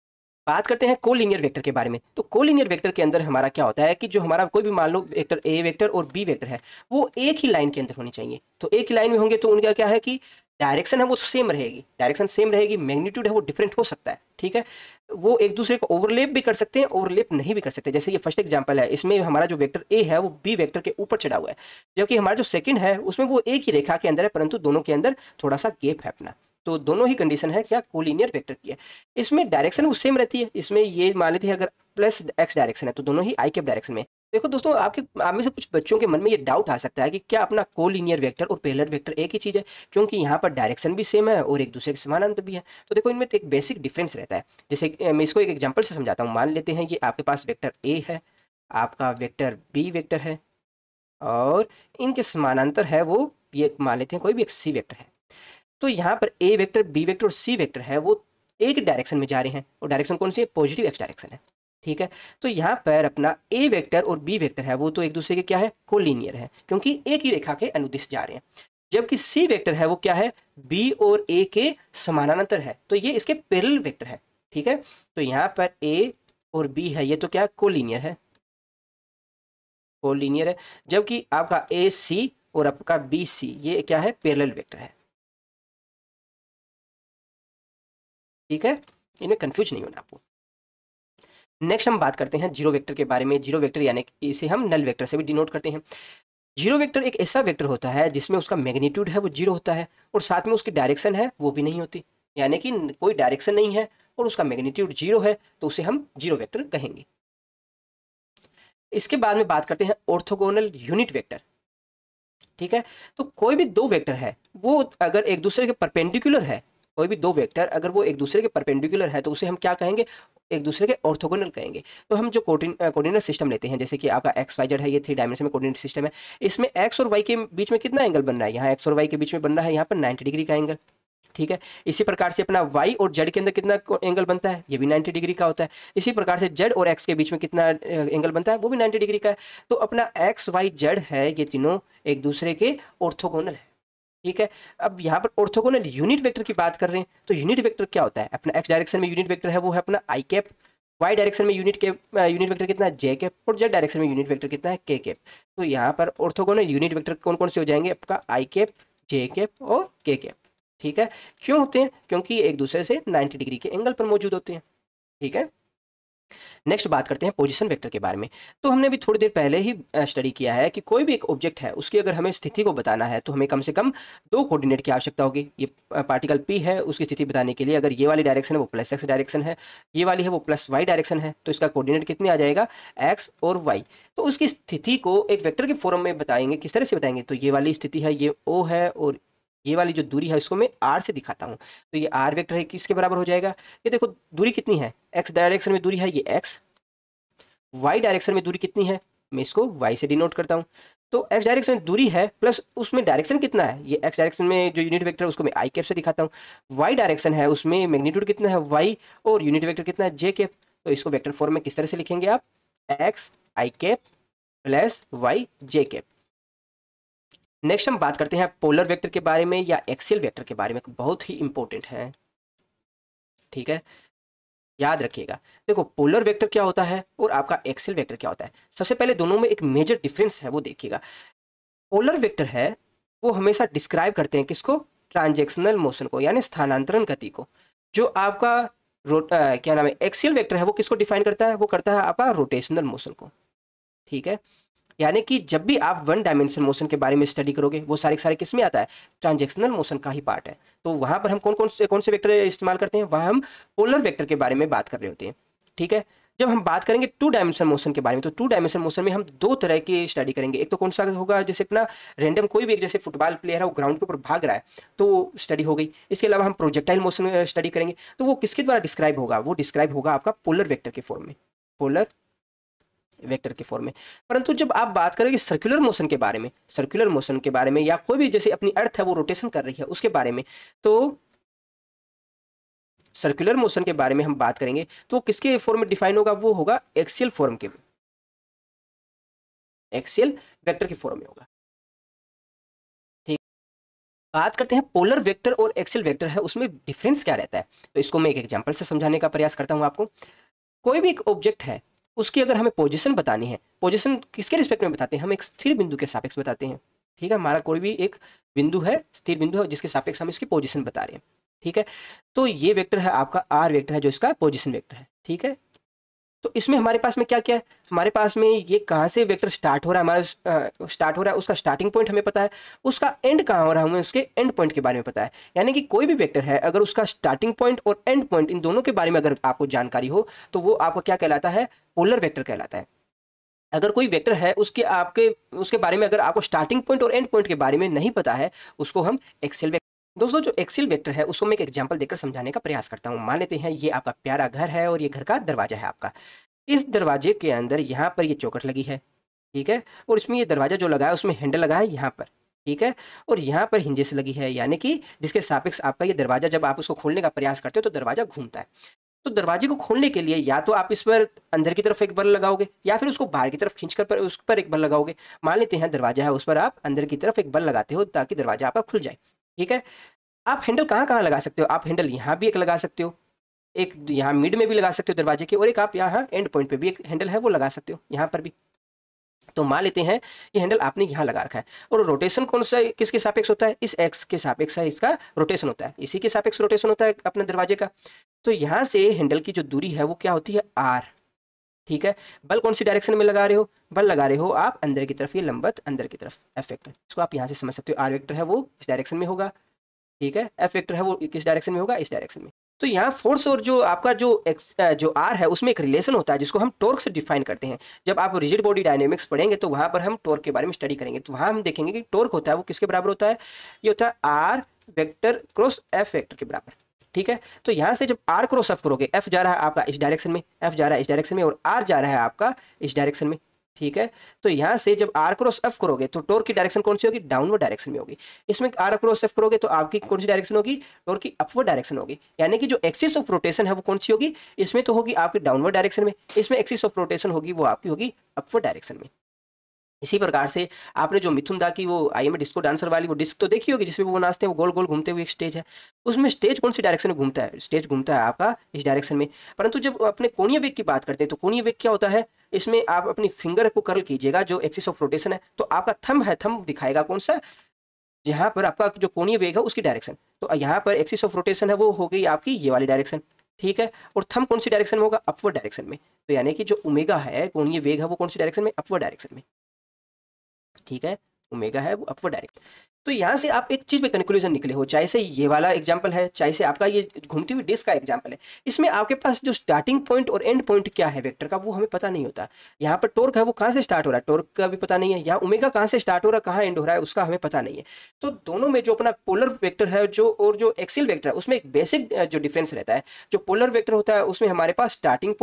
बात करते हैं कोलिनियर वेक्टर के बारे में। तो कोलिनियर वेक्टर के अंदर हमारा क्या होता है कि जो हमारा कोई भी मान लो वेक्टर ए वेक्टर और बी वेक्टर है, वो एक ही लाइन के अंदर होनी चाहिए। तो एक ही लाइन में होंगे तो उनका क्या है कि डायरेक्शन है वो सेम रहेगी, डायरेक्शन सेम रहेगी, मैग्नीट्यूड है वो डिफरेंट हो सकता है, ठीक है। वो एक दूसरे को ओवरलेप भी कर सकते हैं, ओवरलेप नहीं भी कर सकते। जैसे ये फर्स्ट एग्जांपल है, इसमें हमारा जो वेक्टर ए है वो बी वेक्टर के ऊपर चढ़ा हुआ है, जबकि हमारा जो सेकंड है उसमें वो एक ही रेखा के अंदर है परंतु दोनों के अंदर थोड़ा सा गैप है अपना। तो दोनों ही कंडीशन है क्या, कोलिनियर वेक्टर की है। इसमें डायरेक्शन वो सेम रहती है, इसमें ये मान लेते हैं अगर प्लस एक्स डायरेक्शन है तो दोनों ही आई कैप डायरेक्शन में। देखो दोस्तों, आप में से कुछ बच्चों के मन में ये डाउट आ सकता है कि क्या अपना कोलिनियर वेक्टर और पैरेलल वेक्टर एक ही चीज़ है, क्योंकि यहाँ पर डायरेक्शन भी सेम है और एक दूसरे के समानांतर भी है। तो देखो, इनमें एक बेसिक डिफरेंस रहता है। जैसे मैं इसको एक एग्जांपल से समझाता हूँ। मान लेते हैं ये आपके पास वेक्टर ए है, आपका वेक्टर बी वेक्टर है, और इनके समानांतर है वो, ये मान लेते हैं कोई भी एक सी वेक्टर है। तो यहाँ पर ए वेक्टर बी वेक्टर और सी वेक्टर है वो एक डायरेक्शन में जा रहे हैं, और डायरेक्शन कौन सी है, पॉजिटिव एक्स डायरेक्शन है, ठीक है। तो यहाँ पर अपना ए वेक्टर और बी वेक्टर है वो तो एक दूसरे के क्या है, कोलिनियर है, क्योंकि एक ही रेखा के अनुदिश जा रहे हैं। जबकि सी वेक्टर है वो क्या है, बी और ए के समानांतर है, तो ये इसके पैरेलल वेक्टर है, ठीक है। तो यहाँ पर ए और बी है, ये तो क्या कोलिनियर है, कोलिनियर है। जबकि आपका ए सी और आपका बी सी ये क्या है, पैरेलल वेक्टर है, ठीक है। इनमें कंफ्यूज नहीं होना आपको। नेक्स्ट हम बात करते हैं जीरो वेक्टर के बारे में। जीरो वेक्टर यानी कि इसे हम नल वेक्टर से भी डिनोट करते हैं। जीरो वेक्टर एक ऐसा वेक्टर होता है जिसमें उसका मैग्नीट्यूड है वो जीरो होता है और साथ में उसकी डायरेक्शन है वो भी नहीं होती, यानी कि कोई डायरेक्शन नहीं है और उसका मैग्नीट्यूड जीरो है, तो उसे हम जीरो वेक्टर कहेंगे। इसके बाद में बात करते हैं ऑर्थोगोनल यूनिट वेक्टर, ठीक है। तो कोई भी दो वेक्टर है वो अगर एक दूसरे के परपेंडिकुलर है, कोई भी दो वेक्टर अगर वो एक दूसरे के परपेंडिकुलर है तो उसे हम क्या कहेंगे, एक दूसरे के ऑर्थोगोनल कहेंगे। तो हम जो कोऑर्डिनेट सिस्टम लेते हैं, जैसे कि आपका एक्स वाई जेड है, ये 3 डायमेंशन में कोऑर्डिनेट सिस्टम है। इसमें एक्स और वाई के बीच में कितना एंगल बन रहा है, यहाँ एक्स और वाई के बीच में बन रहा है यहाँ पर 90 डिग्री का एंगल, ठीक है। इसी प्रकार से अपना वाई और जेड के अंदर कितना एंगल बनता है, ये भी 90 डिग्री का होता है। इसी प्रकार से जेड और एक्स के बीच में कितना एंगल बनता है, वो भी 90 डिग्री का है। तो अपना एक्स वाई जेड है, ये तीनों एक दूसरे के ऑर्थोगोनल है, ठीक है। अब यहाँ पर ऑर्थोगोनल यूनिट वेक्टर की बात कर रहे हैं, तो यूनिट वेक्टर क्या होता है, अपना एक्स डायरेक्शन में यूनिट वेक्टर है वो है अपना आई कैप, वाई डायरेक्शन में यूनिट वेक्टर कितना है, जे कैप, और जेड डायरेक्शन में यूनिट वेक्टर कितना है, के कैप। तो यहाँ पर ऑर्थोगोनल यूनिट वेक्टर कौन कौन से हो जाएंगे, आपका आई कैप, जे कैप और के कैप, ठीक है। क्यों होते हैं, क्योंकि एक दूसरे से 90 डिग्री के एंगल पर मौजूद होते हैं, ठीक है। नेक्स्ट बात करते हैं पोजीशन वेक्टर के बारे में। तो हमने भी थोड़ी देर पहले ही स्टडी किया है कि कोई भी एक ऑब्जेक्ट है उसकी अगर हमें स्थिति को बताना है तो हमें कम से कम 2 कोऑर्डिनेट की आवश्यकता होगी। ये पार्टिकल पी है, उसकी स्थिति बताने के लिए अगर ये वाली डायरेक्शन है वो प्लस एक्स डायरेक्शन है, ये वाली है वो प्लस वाई डायरेक्शन है, तो इसका कोऑर्डिनेट कितने आ जाएगा, एक्स और वाई। तो उसकी स्थिति को एक वेक्टर के फॉर्म में बताएंगे, किस तरह से बताएंगे, तो ये वाली स्थिति है ये ओ है, और ये वाली जो दूरी है इसको मैं आर से दिखाता हूँ। तो ये आर वेक्टर है, किसके बराबर हो जाएगा, ये देखो दूरी कितनी है, एक्स डायरेक्शन में दूरी है ये एक्स, वाई डायरेक्शन में दूरी कितनी है, मैं इसको वाई से डिनोट करता हूँ। तो एक्स डायरेक्शन में दूरी है प्लस उसमें डायरेक्शन कितना है, ये एक्स डायरेक्शन में जो यूनिट वेक्टर है उसको मैं आई कैप से दिखाता हूँ। वाई डायरेक्शन है उसमें मैग्नीट्यूड कितना है वाई, और यूनिट वेक्टर कितना है जे कैप। तो इसको वेक्टर फॉर्म में किस तरह से लिखेंगे आप, x I cap plus Y J cap. Next हम बात करते हैं पोलर वेक्टर के बारे में या एक्सियल वेक्टर के बारे में, बहुत ही इंपॉर्टेंट है, ठीक है, याद रखिएगा। देखो, पोलर वेक्टर क्या होता है और आपका एक्सियल वेक्टर क्या होता है। सबसे पहले दोनों में एक मेजर डिफरेंस है वो देखिएगा। पोलर वेक्टर है वो हमेशा डिस्क्राइब करते हैं किसको, ट्रांजैक्शनल मोशन को, यानी स्थानांतरण गति को। जो आपका क्या नाम है, एक्सियल वेक्टर है वो किसको डिफाइन करता है, वो करता है आपका रोटेशनल मोशन को। ठीक है, यानी कि जब भी आप वन डायमेंशन मोशन के बारे में स्टडी करोगे वो सारे किस में आता है, ट्रांजैक्शनल मोशन का ही पार्ट है। तो वहां पर हम कौन से वेक्टर इस्तेमाल करते हैं, वहां हम पोलर वेक्टर के बारे में बात कर रहे होते हैं। ठीक है, जब हम बात करेंगे टू डायमेंशन मोशन के बारे में, तो टू डायमेंशन मोशन में हम दो तरह की स्टडी करेंगे। एक तो कौन सा होगा, जैसे अपना रैंडम कोई भी एक, जैसे फुटबॉल प्लेयर है वो ग्राउंड के ऊपर भाग रहा है तो वो स्टडी हो गई। इसके अलावा हम प्रोजेक्टाइल मोशन स्टडी करेंगे, तो वो किसके द्वारा डिस्क्राइब होगा, वो डिस्क्राइब होगा आपका पोलर वेक्टर के फॉर्म में, पोलर वेक्टर के फॉर्म में। परंतु जब आप बात करेंगे सर्कुलर मोशन के बारे में, सर्कुलर मोशन के बारे में, या कोई भी जैसे अपनी अर्थ है वो रोटेशन कर रही है उसके बारे में, तो सर्कुलर मोशन के बारे में हम बात करेंगे तो किसके फॉर्म में डिफाइन होगा, वो होगा एक्सियल फॉर्म के, एक्सियल वेक्टर के फॉर्म में होगा। ठीक, बात करते हैं पोलर वेक्टर और एक्सियल वेक्टर है उसमें डिफरेंस क्या रहता है, तो इसको मैं एक एग्जांपल से समझाने का प्रयास करता हूं आपको। कोई भी एक ऑब्जेक्ट है उसकी अगर हमें पोजीशन बतानी है, पोजीशन किसके रिस्पेक्ट में बताते हैं, हम एक स्थिर बिंदु के सापेक्ष बताते हैं। ठीक है, हमारा कोई भी एक बिंदु है, स्थिर बिंदु है, जिसके सापेक्ष हम इसकी पोजीशन बता रहे हैं। ठीक है, तो ये वेक्टर है आपका आर वेक्टर है जो इसका पोजीशन वेक्टर है। ठीक है, तो इसमें हमारे पास में क्या क्या है, हमारे पास में ये कहाँ से वेक्टर स्टार्ट हो रहा है, हमारा स्टार्ट हो रहा है उसका स्टार्टिंग पॉइंट हमें पता है, उसका एंड कहाँ हो रहा है हमें उसके एंड पॉइंट के बारे में पता है। यानी कि कोई भी वेक्टर है अगर उसका स्टार्टिंग पॉइंट और एंड पॉइंट इन दोनों के बारे में अगर आपको जानकारी हो तो वो आपका क्या कहलाता है, पोलर वेक्टर कहलाता है। अगर कोई वेक्टर है उसके आपके उसके बारे में अगर आपको स्टार्टिंग पॉइंट और एंड पॉइंट के बारे में नहीं पता है, उसको हम एक्सियल वेक्टर। दोस्तों जो एक्सियल वेक्टर है उसको मैं एक एग्जांपल देकर समझाने का प्रयास करता हूँ। मान लेते हैं ये आपका प्यारा घर है और ये घर का दरवाजा है आपका। इस दरवाजे के अंदर यहाँ पर ये चौखट लगी है। ठीक है, और इसमें ये दरवाजा जो लगा है उसमें हैंडल लगा है यहाँ पर। ठीक है, और यहाँ पर हिंजेस लगी है, यानी कि जिसके सापेक्ष आपका ये दरवाजा जब आप उसको खोलने का प्रयास करते हो तो दरवाजा घूमता है। तो दरवाजे को खोलने के लिए या तो आप इस पर अंदर की तरफ एक बल लगाओगे या फिर उसको बाहर की तरफ खींचकर पर उस पर एक बल लगाओगे। मान लेते हैं दरवाजा है उस पर आप अंदर की तरफ एक बल लगाते हो ताकि दरवाजा आपका खुल जाए। ठीक है, आप हैंडल कहाँ कहाँ लगा सकते हो, आप हैंडल यहाँ भी एक लगा सकते हो, एक यहाँ मिड में भी लगा सकते हो दरवाजे के, और एक आप यहाँ एंड पॉइंट पे भी एक हैंडल है वो लगा सकते हो यहाँ पर भी। तो मान लेते हैं ये हैंडल आपने यहाँ लगा रखा है, और रोटेशन कौन सा किसके सापेक्ष होता है, इस एक्स के सापेक्ष है इसका रोटेशन होता है, इसी के सापेक्ष रोटेशन होता है अपने दरवाजे का। तो यहाँ से हैंडल की जो दूरी है वो क्या होती है, आर। ठीक है, बल कौन सी डायरेक्शन में लगा रहे हो, बल लगा रहे हो आप अंदर की तरफ, ये लंबवत अंदर की तरफ एफ वेक्टर, इसको आप यहाँ से समझ सकते हो। आर वेक्टर है वो इस डायरेक्शन में होगा। ठीक है, एफ वेक्टर है वो किस डायरेक्शन में होगा, इस डायरेक्शन में। तो यहाँ फोर्स और जो आपका जो आर है उसमें एक रिलेशन होता है जिसको हम टॉर्क से डिफाइन करते हैं। जब आप रिजिड बॉडी डायनेमिक्स पढ़ेंगे तो वहां पर हम टॉर्क के बारे में स्टडी करेंगे, तो वहां हम देखेंगे कि टॉर्क होता है वो किसके बराबर होता है, ये होता है R vector cross F vector के बराबर। ठीक है, तो यहाँ से जब आर क्रॉस एफ करोगे, एफ जा रहा है आपका इस डायरेक्शन में, एफ जा रहा है इस डायरेक्शन में, और आर जा रहा है आपका इस डायरेक्शन में। ठीक है, तो यहाँ से जब आर क्रॉस एफ करोगे तो टॉर्क की डायरेक्शन कौन सी होगी, डाउनवर्ड डायरेक्शन में होगी। इसमें आर क्रॉस एफ करोगे तो आपकी कौन सी डायरेक्शन होगी, टॉर्क की अपवर्ड डायरेक्शन होगी। यानी कि जो एक्सिस ऑफ रोटेशन है वो कौन सी होगी, इसमें तो होगी आपकी डाउनवर्ड डायरेक्शन में, इसमें एक्सिस ऑफ रोटेशन होगी वो आपकी होगी अपवर्ड डायरेक्शन में। इसी प्रकार से आपने जो मिथुन दा की वो आई एम डिस्को डांसर वाली वो डिस्क तो देखी होगी जिसमें वो नाचते हैं, वो गोल गोल घूमते हुए एक स्टेज है, उसमें स्टेज कौन सी डायरेक्शन में घूमता है, स्टेज घूमता है आपका इस डायरेक्शन में। परंतु जब अपने कोणीय वेग की बात करते हैं तो कोणीय वेग क्या होता है, इसमें आप अपनी फिंगर को कर्ल कीजिएगा, जो एक्सिस ऑफ रोटेशन है तो आपका थंब है, थंब दिखाएगा कौन सा, जहाँ पर आपका जो कोणीय वेग है उसकी डायरेक्शन। तो यहाँ पर एक्सिस ऑफ रोटेशन है वो हो गई आपकी ये वाली डायरेक्शन। ठीक है, और थंब कौन सी डायरेक्शन में होगा, अपवर्ड डायरेक्शन में। तो यानी कि जो ओमेगा है कोणीय वेग है वो कौन सी डायरेक्शन में, अपवर्ड डायरेक्शन में। ठीक है, ओमेगा है वो अपवर्ड डायरेक्शन। तो यहाँ से आप एक चीज पे कंक्लूजन निकले हो, चाहे से ये वाला एग्जांपल है चाहे से आपका ये घूमती हुई डिस्क का एग्जांपल है, इसमें आपके पास जो स्टार्टिंग पॉइंट और एंड पॉइंट क्या है वेक्टर का वो हमें पता नहीं होता। यहाँ पर टॉर्क है वो कहाँ से स्टार्ट हो रहा है, टॉर्क का भी पता नहीं है, यहाँ ओमेगा कहाँ से स्टार्ट हो रहा है कहाँ एंड हो रहा है उसका हमें पता नहीं है। तो दोनों में जो अपना पोलर वेक्टर है जो और जो एक्सियल वेक्टर है उसमें एक बेसिक जो डिफरेंस रहता है। जो पोलर वेक्टर होता है उसमें हमारे पास स्टार्टिंग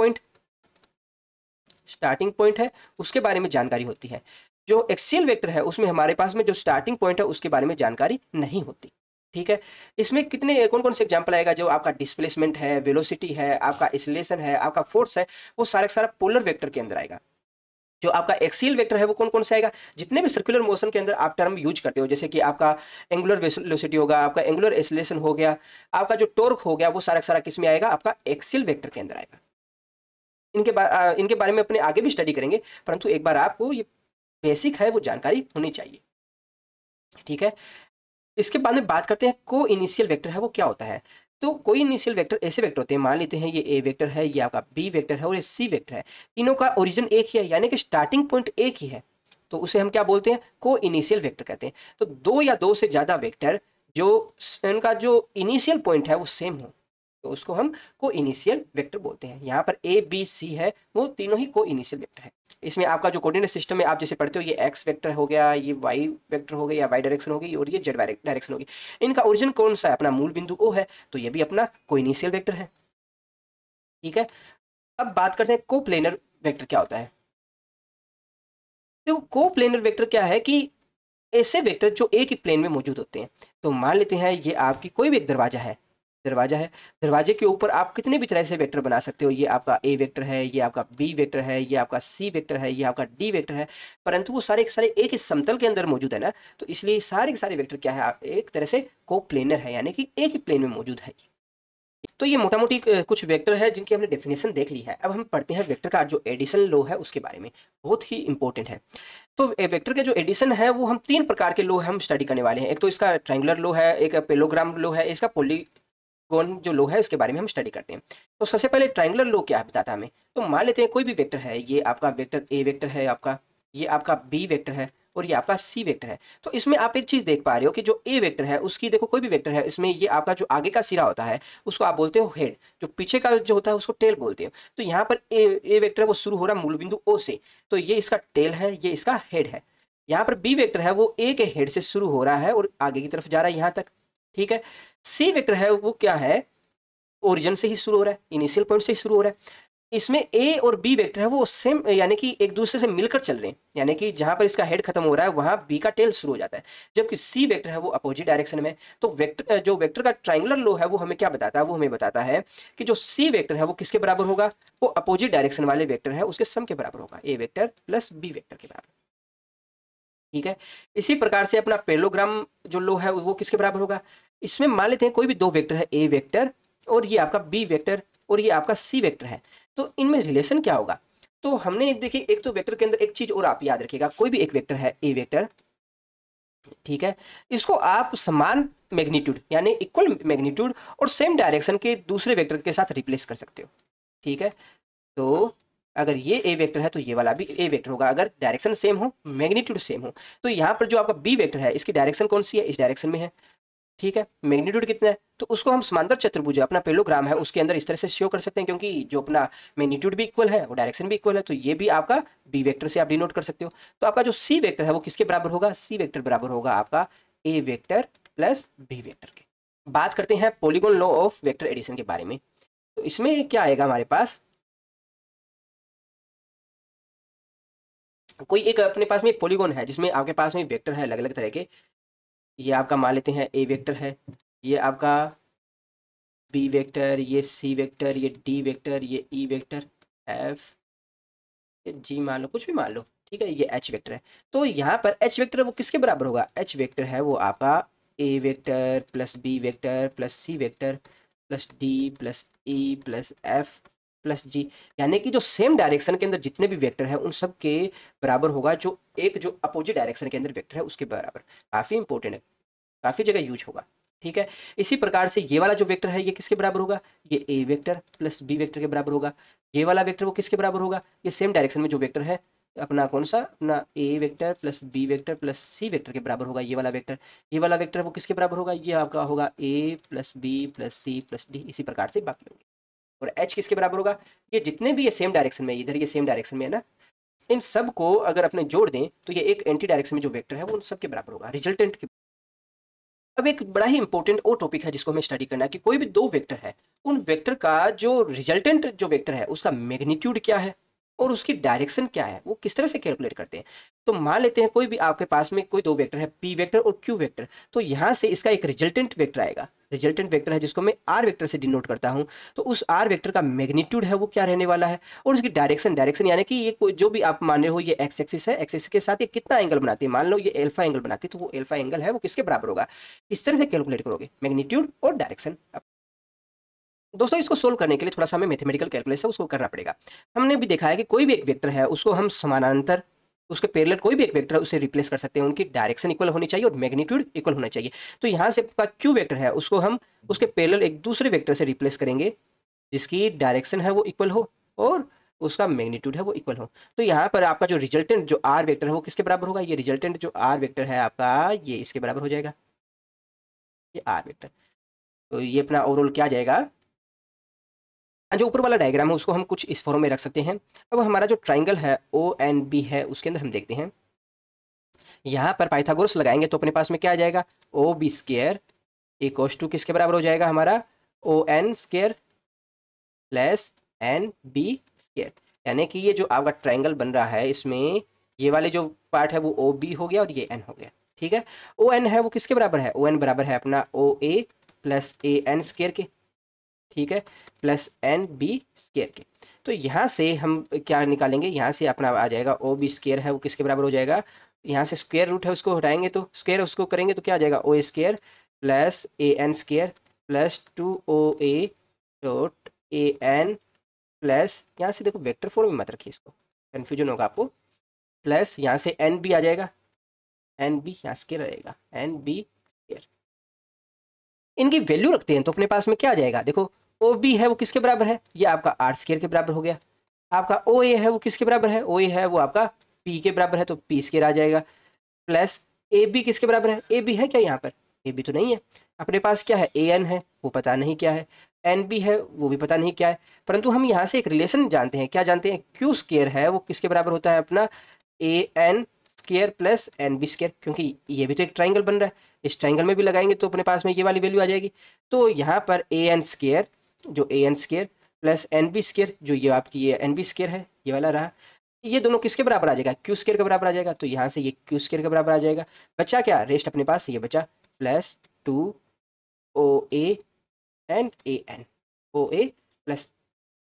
पॉइंट है उसके बारे में जानकारी होती है। जो एक्सियल वेक्टर है उसमें हमारे पास में जो स्टार्टिंग पॉइंट है उसके बारे में जानकारी नहीं होती। ठीक है, इसमें कितने कौन कौन से एग्जांपल आएगा, जो आपका डिस्प्लेसमेंट है, वेलोसिटी है, आपका एक्सीलरेशन है, आपका फोर्स है, वो सारा सारा पोलर वेक्टर के अंदर आएगा। जो आपका एक्सियल वेक्टर है वो कौन कौन से आएगा, जितने भी सर्कुलर मोशन के अंदर आप टर्म यूज करते हो, जैसे कि आपका एंगुलर वेलोसिटी होगा, आपका एंगुलर एक्सीलरेशन हो गया, आपका जो टॉर्क हो गया, वो सारा सारा किस में आएगा, आपका एक्सियल वेक्टर के अंदर आएगा। इनके बारे में अपने आगे भी स्टडी करेंगे, परंतु एक बार आपको ये बेसिक है वो जानकारी होनी चाहिए। ठीक है, इसके बाद में बात करते हैं को इनिशियल वेक्टर है वो क्या होता है। तो कोई इनिशियल वेक्टर ऐसे वेक्टर होते हैं, मान लेते हैं ये ए वेक्टर है, ये आपका बी वेक्टर है और ये सी वेक्टर है, तीनों का ओरिजिन एक ही है, यानी कि स्टार्टिंग पॉइंट एक ही है, तो उसे हम क्या बोलते हैं, को इनिशियल वेक्टर कहते हैं। तो दो या दो से ज्यादा वेक्टर जो इनका जो इनिशियल पॉइंट है वो सेम हो, तो उसको हम को इनिशियल वेक्टर बोलते हैं। यहाँ पर ए बी सी है, वो तीनों ही को इनिशियल वेक्टर है। इसमें आपका जो कोऑर्डिनेट सिस्टम में आप जैसे पढ़ते हो, ये एक्स वेक्टर हो गया, ये वाई वेक्टर हो गया या वाई डायरेक्शन होगी, और ये जेड डायरेक्शन होगी। इनका ओरिजिन कौन सा है, अपना मूल बिंदु ओ है, तो ये भी अपना को इनिशियल वेक्टर है। ठीक है, अब बात करते हैं को प्लेनर वेक्टर क्या होता है। तो को प्लेनर वेक्टर क्या है कि ऐसे वेक्टर जो एक ही प्लेन में मौजूद होते हैं। तो मान लेते हैं ये आपकी कोई भी एक दरवाजा है, दरवाजा है, दरवाजे के ऊपर आप कितने भी तरह से वेक्टर बना सकते हो, ये आपका ए वेक्टर है, ये आपका बी वेक्टर है, ये आपका सी वेक्टर है, ये आपका डी वेक्टर है, परंतु वो सारे के सारे एक ही समतल के अंदर मौजूद है ना, तो इसलिए सारे के सारे वेक्टर क्या है, आप एक तरह से को प्लेनर है, यानी कि एक ही प्लेन में मौजूद है। तो ये मोटा मोटी कुछ वेक्टर है जिनकी हमने डेफिनेशन देख ली है। अब हम पढ़ते हैं वेक्टर का जो एडिशन लॉ है उसके बारे में, बहुत ही इंपॉर्टेंट है। तो वेक्टर के जो एडिशन है वो हम तीन प्रकार के लॉ हम स्टडी करने वाले हैं। एक तो इसका ट्रायंगुलर लॉ है, एक पेलोग्राम लॉ है, इसका पॉलीगॉन जो लॉ है उसके बारे में हम स्टडी करते हैं। तो सबसे पहले ट्रायंगुलर लॉ क्या है बताता है हमें। तो मान लेते हैं कोई भी वेक्टर है, ये आपका वेक्टर ए वेक्टर है आपका, ये आपका बी वेक्टर है और ये आपका सी वेक्टर है। तो इसमें आप एक चीज देख पा रहे हो कि जो ए वेक्टर है उसकी, देखो कोई भी वेक्टर है इसमें ये आपका जो आगे का सिरा होता है उसको आप बोलते हो हेड, जो पीछे का जो होता है उसको टेल बोलते हो। तो यहाँ पर ए वेक्टर है वो शुरू हो रहा है मूल बिंदु ओ से, तो ये इसका टेल है, ये इसका हेड है। यहाँ पर बी वेक्टर है वो ए के हेड से शुरू हो रहा है और आगे की तरफ जा रहा है यहाँ तक। ठीक है, सी वेक्टर है वो क्या है, ओरिजिन से ही शुरू हो रहा है, इनिशियल पॉइंट से ही शुरू हो रहा है। इसमें ए और बी वेक्टर है वो सेम, यानी कि एक दूसरे से मिलकर चल रहे हैं, यानी कि जहां पर इसका हेड खत्म हो रहा है वहां बी का टेल शुरू हो जाता है। जबकि सी वेक्टर है वो अपोजिट डायरेक्शन में। तो वेक्टर जो वेक्टर का ट्रायंगुलर लॉ है वो हमें क्या बताता है, वो हमें बताता है कि जो सी वेक्टर है वो किसके बराबर होगा, वो अपोजिट डायरेक्शन वाले वेक्टर है उसके सम के बराबर होगा, ए वेक्टर प्लस बी वेक्टर के बराबर। ठीक है, इसी प्रकार से अपना पेलोग्राम जो लॉ है वो किसके बराबर होगा। इसमें मान लेते हैं कोई भी दो वेक्टर है, ए वेक्टर और ये आपका बी वेक्टर और ये आपका सी वेक्टर है, तो इनमें रिलेशन क्या होगा। तो हमने देखिए, एक तो वेक्टर के अंदर एक चीज और आप याद रखिएगा, कोई भी एक वेक्टर है ए वेक्टर, ठीक है, इसको आप समान मैग्नीट्यूड यानी इक्वल मैग्नीट्यूड और सेम डायरेक्शन के दूसरे वेक्टर के साथ रिप्लेस कर सकते हो। ठीक है, तो अगर ये ए वेक्टर है तो ये वाला भी ए वेक्टर होगा, अगर डायरेक्शन सेम हो, मैग्नीट्यूड सेम हो। तो यहाँ पर जो आपका बी वेक्टर है इसकी डायरेक्शन कौन सी है, इस डायरेक्शन में है। ठीक है, मैग्नीट्यूड कितना है, तो उसको हम समांतर चतुर्भुज अपना पेलोग्राम है उसके अंदर इस तरह से शो कर सकते हैं, क्योंकि जो अपना मैग्नीट्यूड भी इक्वल है और डायरेक्शन भी इक्वल है, तो ये भी आपका बी वेक्टर से आप डिनोट कर सकते हो। तो आपका जो सी वेक्टर है वो किसके बराबर होगा, सी वेक्टर बराबर होगा आपका A vector plus B vector के। बात करते हैं polygon law of vector addition के बारे में। तो इसमें क्या आएगा हमारे पास, कोई एक अपने पास में पॉलीगॉन है जिसमें आपके पास में वेक्टर है अलग अलग तरह के। ये आपका मान लेते हैं ए वेक्टर है, ये आपका बी वेक्टर, ये सी वेक्टर, ये डी वेक्टर, ये ई वेक्टर, एफ, ये जी मान लो, कुछ भी मान लो। ठीक है, ये एच वेक्टर है। तो यहाँ पर एच वेक्टर वो किसके बराबर होगा, एच वेक्टर है वो आपका A vector plus B vector plus C vector plus D plus E plus F plus G, यानी कि जो सेम डायरेक्शन के अंदर जितने भी वेक्टर हैं उन सब के बराबर होगा, जो एक जो अपोजिट डायरेक्शन के अंदर वेक्टर है उसके बराबर। काफ़ी इंपॉर्टेंट है, काफ़ी जगह यूज होगा। ठीक है, इसी प्रकार से ये वाला जो वेक्टर है ये किसके बराबर होगा, ये ए वेक्टर प्लस बी वेक्टर के बराबर होगा। ये वाला वेक्टर वो किसके बराबर होगा, ये सेम डायरेक्शन में जो वेक्टर है अपना कौन सा, अपना A vector plus B vector plus C vector के बराबर होगा। ये वाला वेक्टर, ये वाला वेक्टर वो किसके बराबर होगा, ये आपका होगा A plus B plus C plus D, इसी प्रकार से बाकी होंगे। और एच किसके बराबर होगा, ये जितने भी ये सेम डायरेक्शन में, इधर ये सेम डायरेक्शन में है ना, इन सब को अगर अपने जोड़ दें तो ये एक एंटी डायरेक्शन में जो वेक्टर है वो उन सब के बराबर होगा, रिजल्टेंट के। अब एक बड़ा ही इंपॉर्टेंट और टॉपिक है जिसको हमें स्टडी करना है कि कोई भी दो वेक्टर है, उन वेक्टर का जो रिजल्टेंट जो वेक्टर है उसका मैग्नीट्यूड क्या है और उसकी डायरेक्शन क्या है, वो किस तरह से कैलकुलेट करते हैं। तो मान लेते हैं कोई भी आपके पास में कोई दो वेक्टर है, पी वेक्टर और क्यू वेक्टर, तो यहाँ से इसका एक रिजल्टेंट वेक्टर आएगा, रिजल्टेंट वेक्टर है जिसको मैं आर वेक्टर से डिनोट करता हूँ। तो उस आर वेक्टर का मैग्नीट्यूड है वो क्या रहने वाला है, और उसकी डायरेक्शन, डायरेक्शन यानी कि ये जो भी आप मान रहे हो, ये एक्स एक्सिस है, एक्स एक्सिस के साथ ये कितना एंगल बनाती है, मान लो ये एल्फा एंगल बनाती है, तो वो एल्फा एंगल है वो किसके बराबर होगा, इस तरह से कैलकुलेट करोगे मैग्नीट्यूड और डायरेक्शन। दोस्तों इसको सोल्व करने के लिए थोड़ा सा हमें मैथमेटिकल कैलकुलेशन उसको करना पड़ेगा। हमने भी देखा है कि कोई भी एक वेक्टर है उसको हम समानांतर उसके पैरेलल कोई भी एक वेक्टर है उसे रिप्लेस कर सकते हैं, उनकी डायरेक्शन इक्वल होनी चाहिए और मैग्नीट्यूड इक्वल होना चाहिए। तो यहाँ से आपका क्यू वेक्टर है उसको हम उसके पैरेलल एक दूसरे वेक्टर से रिप्लेस करेंगे जिसकी डायरेक्शन है वो इक्वल हो और उसका मैग्नीट्यूड है वो इक्वल हो। तो यहाँ पर आपका जो रिजल्टेंट जो आर वेक्टर है वो किसके बराबर होगा, ये रिजल्टेंट जो आर वेक्टर है आपका ये इसके बराबर हो जाएगा, ये आर वेक्टर। तो ये अपना ओवरऑल क्या जाएगा, जो ऊपर वाला डायग्राम है उसको हम कुछ इस फॉर्म में रख सकते हैं। अब हमारा जो ट्राइंगल है ओ एन बी है उसके अंदर हम देखते हैं, यहाँ पर पाइथागोरस लगाएंगे तो अपने पास में क्या आ जाएगा, O B square equals to किसके बराबर हो जाएगा हमारा, O N square plus N B square. यानी कि ये जो आपका ट्राइंगल बन रहा है इसमें ये वाले जो पार्ट है वो ओ बी हो गया और ये एन हो गया, ठीक है। ओ एन है वो किसके बराबर है, ओ एन बराबर है अपना ओ A plus A N square के, ठीक है, प्लस एन बी स्क्वायर के। तो यहाँ से हम क्या निकालेंगे, यहाँ से अपना आ जाएगा ओ बी स्क्वायर है वो किसके बराबर हो जाएगा, यहाँ से स्क्वायर रूट है उसको हटाएंगे तो स्क्वायर उसको करेंगे तो क्या आ जाएगा, O square plus A N square plus two O A dot A N plus, यहाँ से देखो वेक्टर फॉर्म में मत रखिए इसको कन्फ्यूजन होगा आपको, प्लस यहाँ से एन बी आ जाएगा, एन बी यहाँ स्क्वायर रहेगा एन बी स्क्वायर। इनकी वैल्यू रखते हैं तो अपने पास में क्या आ जाएगा, देखो ओ बी है वो किसके बराबर है, ये आपका आर स्क्वायर के बराबर हो गया। आपका ओ ए है वो किसके बराबर है, ओ ए है वो आपका पी के बराबर है तो पी स्क्वायर आ जाएगा, प्लस ए बी किसके बराबर है, ए बी है क्या यहाँ पर, ए बी तो नहीं है। अपने पास क्या है, ए एन है वो पता नहीं क्या है, एन बी है वो भी पता नहीं क्या है, परंतु हम यहाँ से एक रिलेशन जानते हैं, क्या जानते हैं, क्यू स्क्वायर है वो किसके बराबर होता है अपना A N square plus N B square, क्योंकि ये भी तो एक ट्राइंगल बन रहा है, इस ट्राइंगल में भी लगाएंगे तो अपने पास में ये वाली वैल्यू आ जाएगी। तो यहाँ पर ए एन स्क्वायर जो A N square plus N B square जो ये आपकी ये एन बी स्क्वायर है ये वाला रहा, ये दोनों किसके बराबर आ जाएगा, क्यू स्क्वायर के बराबर आ जाएगा। तो यहाँ से ये क्यू स्क्वायर के बराबर आ जाएगा, बचा क्या रेस्ट अपने पास ये बचा plus two O A and A N, O A plus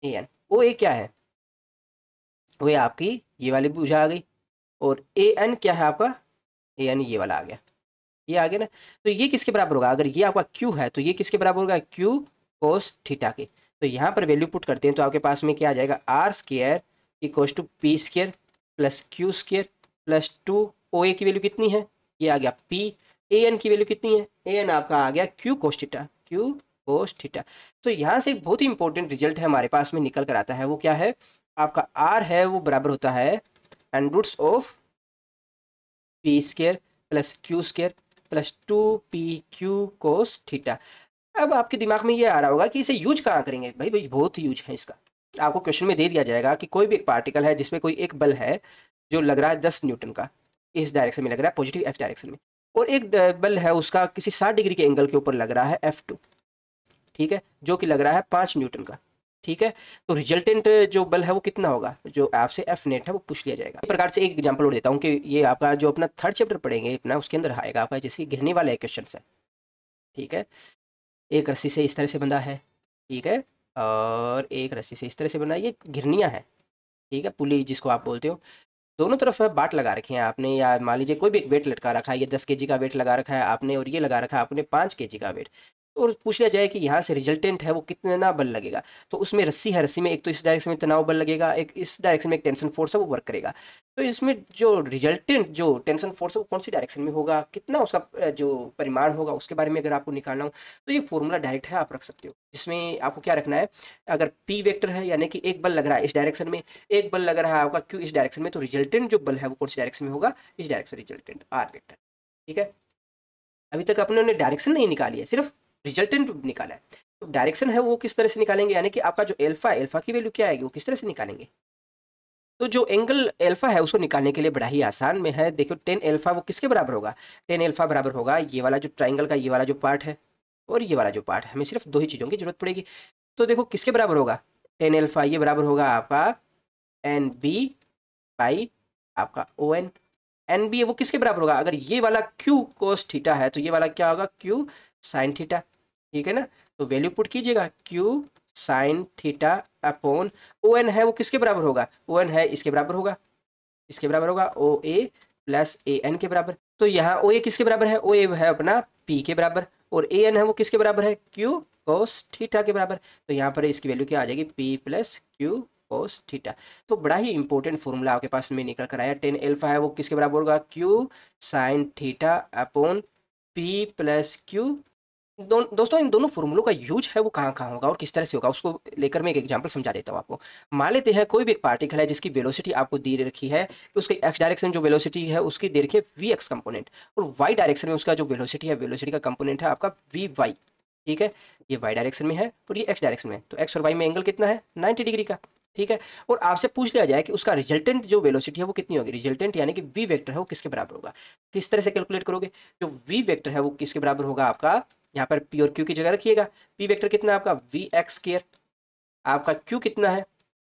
A N. O A क्या है, वो आपकी ये वाली बुझा आ गई और ए एन क्या है आपका, ए एन ये वाला आ गया, ये आ गया ना। तो ये किसके बराबर होगा, अगर ये आपका क्यू है तो ये किसके बराबर होगा, क्यू कोस थीटा के। तो यहाँ पर वैल्यू पुट करते हैं तो आपके पास में क्या आ जाएगा, R square equals to P square plus Q square plus two O A की वैल्यू कितनी है, ये आ गया पी, ए एन की वैल्यू कितनी है, ए एन आपका आ गया Q cos theta, Q cos theta. तो यहाँ से एक बहुत ही इंपॉर्टेंट रिजल्ट है हमारे पास में निकल कर आता है, वो क्या है, आपका आर है वो बराबर होता है under roots of P square plus Q square plus two P Q cos theta. अब आपके दिमाग में ये आ रहा होगा कि इसे यूज कहाँ करेंगे, भाई भाई बहुत यूज है इसका। आपको क्वेश्चन में दे दिया जाएगा कि कोई भी एक पार्टिकल है जिसमें कोई एक बल है जो लग रहा है 10 न्यूटन का, इस डायरेक्शन में लग रहा है पॉजिटिव एफ डायरेक्शन में, और एक बल है उसका किसी 60 डिग्री के एंगल के ऊपर लग रहा है F2, ठीक है, जो कि लग रहा है 5 न्यूटन का, ठीक है। तो रिजल्टेंट जो बल है वो कितना होगा, जो आपसे एफ नेट है वो पूछ लिया जाएगा। इस प्रकार से एक एग्जांपल और देता हूँ कि ये आपका जो अपना थर्ड चैप्टर पढ़ेंगे अपना उसके अंदर आएगा आपका जैसे घिरने वाले क्वेश्चन है, ठीक है। एक रस्सी से इस तरह से बंधा है, ठीक है, और एक रस्सी से इस तरह से बना, ये घिरनियाँ है, ठीक है, पुली जिसको आप बोलते हो। दोनों तरफ बाट लगा रखे हैं आपने, या मान लीजिए कोई भी एक वेट लटका रखा है, ये 10 kg का वेट लगा रखा है आपने और ये लगा रखा है आपने 5 kg का वेट, और पूछ लिया जाए कि यहाँ से रिजल्टेंट है वो कितना बल लगेगा, तो उसमें रस्सी है, रस्सी में एक तो इस डायरेक्शन में तनाव बल लगेगा, एक इस डायरेक्शन में एक टेंशन फोर्स है वो वर्क करेगा। तो इसमें जो रिजल्टेंट जो टेंशन फोर्स है वो कौन सी डायरेक्शन में होगा, कितना उसका जो परिमाण होगा उसके बारे में अगर आपको निकालना हो तो ये फॉर्मूला डायरेक्ट है आप रख सकते हो। इसमें आपको क्या रखना है, अगर पी वेक्टर है यानी कि एक बल लग रहा है इस डायरेक्शन में, एक बल लग रहा है आपका क्यू इस डायरेक्शन में, तो रिजल्टेंट जो बल है वो कौन सी डायरेक्शन में होगा, इस डायरेक्शन, रिजल्टेंट आर वेक्टर, ठीक है। अभी तक अपने डायरेक्शन नहीं निकाली है, सिर्फ रिजल्टेंट निकाला है। तो डायरेक्शन है वो किस तरह से निकालेंगे, यानी कि आपका जो एल्फा, एल्फा की वैल्यू क्या आएगी वो किस तरह से निकालेंगे। तो जो एंगल एल्फा है उसको निकालने के लिए बड़ा ही आसान में है, देखो टेन एल्फा वो किसके बराबर होगा, टेन एल्फा बराबर होगा ये वाला जो ट्राइंगल का ये वाला जो पार्ट है और ये वाला जो पार्ट है, हमें सिर्फ दो ही चीज़ों की जरूरत पड़ेगी। तो देखो किसके बराबर होगा, टेन एल्फा ये बराबर होगा आपका एन बी बाई आपका ओ एन, एन बी वो किसके बराबर होगा, अगर ये वाला क्यू कोस थीटा है तो ये वाला क्या होगा, क्यू साइन थीटा, ठीक है ना। तो वैल्यू पुट कीजिएगा, Q sine theta upon O N है वो किसके बराबर होगा, ओ एन है इसके बराबर होगा, इसके बराबर होगा ओ ए प्लस ए एन के बराबर। तो यहाँ ओ ए किसके बराबर है, ओ ए है अपना पी के बराबर, और ए एन है वो किसके बराबर है, क्यू कोस थीटा के बराबर। तो यहाँ पर इसकी वैल्यू क्या आ जाएगी, P plus Q cos theta. तो बड़ा ही इंपॉर्टेंट फॉर्मूला आपके पास में निकल कर आया, टेन अल्फा है वो किसके बराबर होगा, Q sine theta upon P plus Q. दोस्तों इन दोनों फॉर्मूलों का यूज है वो कहाँ कहाँ होगा और किस तरह से होगा, उसको लेकर मैं एक एग्जांपल समझा देता हूँ आपको। मान लेते हैं कोई भी एक पार्टिकल है जिसकी वेलोसिटी आपको दे रखी है कि उसकी एक्स डायरेक्शन जो वेलोसिटी है उसकी दे रखी है वी एक्स कंपोनेंट, और वाई डायरेक्शन में उसका जो वेलोसिटी है, वेलोसिटी का कंपोनेंट है आपका वी वाई। ठीक है, ये वाई डायरेक्शन में है और ये एक्स डायरेक्शन में है, तो एक्स और वाई में एंगल कितना है, 90 डिग्री का। ठीक है, और आपसे पूछ लिया जाए कि उसका रिजल्टेंट जो वेलोसिटी है वो कितनी होगी, रिजल्टेंट यानी कि वी वेक्टर है वो किसके बराबर होगा। किस तरह से कैलकुलेट करोगे, जो वी वेक्टर है वो किसके बराबर होगा, आपका यहाँ पर पी और क्यू की जगह रखिएगा, पी वेक्टर कितना है आपका वी एक्स स्क्वायर, आपका क्यू कितना है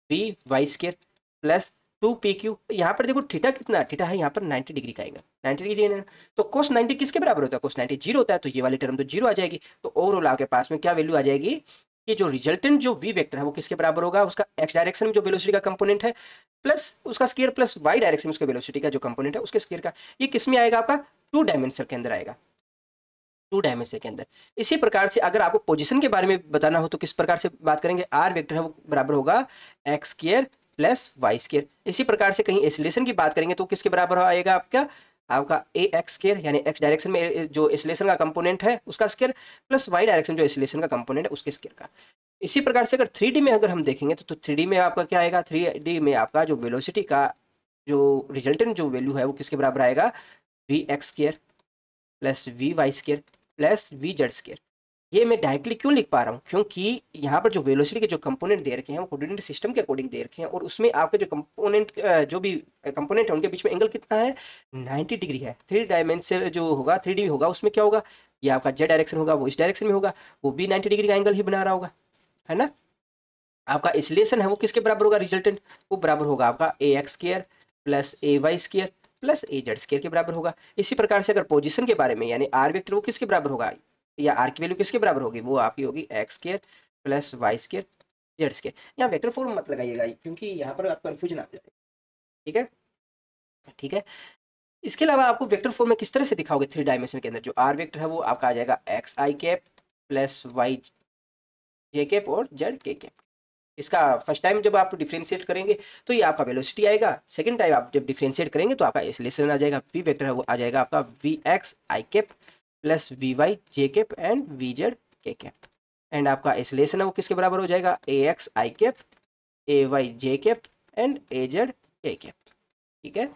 we Y square plus 2pq। यहाँ पर देखो थीटा कितना है, थीटा है यहाँ पर 90 डिग्री का एंगल, 90 डिग्री है ना, तो कोस 90 किसके बराबर होता है, कोस 90 जीरो होता है, तो ये वाली टर्म तो जीरो आ जाएगी। तो ओवरऑल आपके पास में क्या वैल्यू आ जाएगी कि जो रिजल्टेंट जो वी वेक्टर है वो किसके बराबर होगा, उसका एक्स डायरेक्शन में जो वेलोसिटी का कंपोनेंट है प्लस उसका स्क्वायर प्लस वाई डायरेक्शन में उसके वेलोसिटी का जो कंपोनेंट है उसके स्क्वायर का, ये किस में आएगा, आपका 2 डायमेंशन के अंदर आएगा, 2 डायमेंशन के अंदर। इसी प्रकार से अगर आपको पोजीशन के बारे में बताना हो तो किस प्रकार से बात करेंगे, आर वेक्टर है वो बराबर होगा X square plus Y square. इसी प्रकार से कहीं एसिलेशन की बात करेंगे तो किसके बराबर आएगा आपका, आपका ए एक्स स्क्वायर यानी एक्स डायरेक्शन में जो एसिलेशन का कंपोनेंट है उसका स्क्वायर प्लस वाई डायरेक्शन जो एसिलेशन का कंपोनेंट है उसके स्क्वायर का। इसी प्रकार से अगर 3D में अगर हम देखेंगे तो 3D में आपका क्या आएगा, 3D में आपका जो वेलोसिटी का जो रिजल्टेंट जो वैल्यू है वो किसके बराबर आएगा, V X square plus V Y square plus V Z square. ये मैं डायरेक्टली क्यों लिख पा रहा हूँ, क्योंकि यहाँ पर जो वेलोसिटी के जो कंपोनेंट दे रखे हैं वो कोऑर्डिनेट सिस्टम के अकॉर्डिंग दे रखे हैं, और उसमें आपके जो कंपोनेंट जो भी कंपोनेंट है उनके बीच में एंगल कितना है, 90 डिग्री है। 3 डायमेंशन जो होगा 3D होगा उसमें क्या होगा, ये आपका जेड डायरेक्शन होगा वो इस डायरेक्शन में होगा, वो भी 90 डिग्री का एंगल ही बना रहा होगा, है ना। आपका एसिलेशन है वो किसके बराबर होगा, रिजल्टेंट वो बराबर होगा आपका ए एक्स स्क्वायर प्लस ए वाई स्क्वायर प्लस ए जेड स्क्वायर के बराबर होगा। इसी प्रकार से अगर पोजीशन के बारे में यानी आर वेक्टर वो किसके बराबर होगा, या आर की वैल्यू किसके बराबर होगी, वो आपकी होगी X square plus Y square Z square. यहाँ वेक्टर फॉर्म मत लगाइएगा क्योंकि यहाँ पर आप कन्फ्यूजन आ जाएगा। ठीक है, ठीक है। इसके अलावा आपको वेक्टर फॉर्म में किस तरह से दिखाओगे 3 डायमेंशन के अंदर, जो आर वेक्टर है वो आपका आ जाएगा x I cap plus Y J cap और जेड के कैप। इसका फर्स्ट टाइम जब आप डिफरेंशिएट करेंगे तो ये आपका वेलोसिटी आएगा, सेकंड टाइम आप जब डिफरेंशिएट करेंगे तो आपका एक्सेलरेशन आ जाएगा, वी वेक्टर है वो आ जाएगा आपका V X I cap plus V Y J cap and V Z K cap, and आपका एक्सेलरेशन है वो किसके बराबर हो जाएगा, A X I cap A Y J cap and A Z K cap. ठीक है,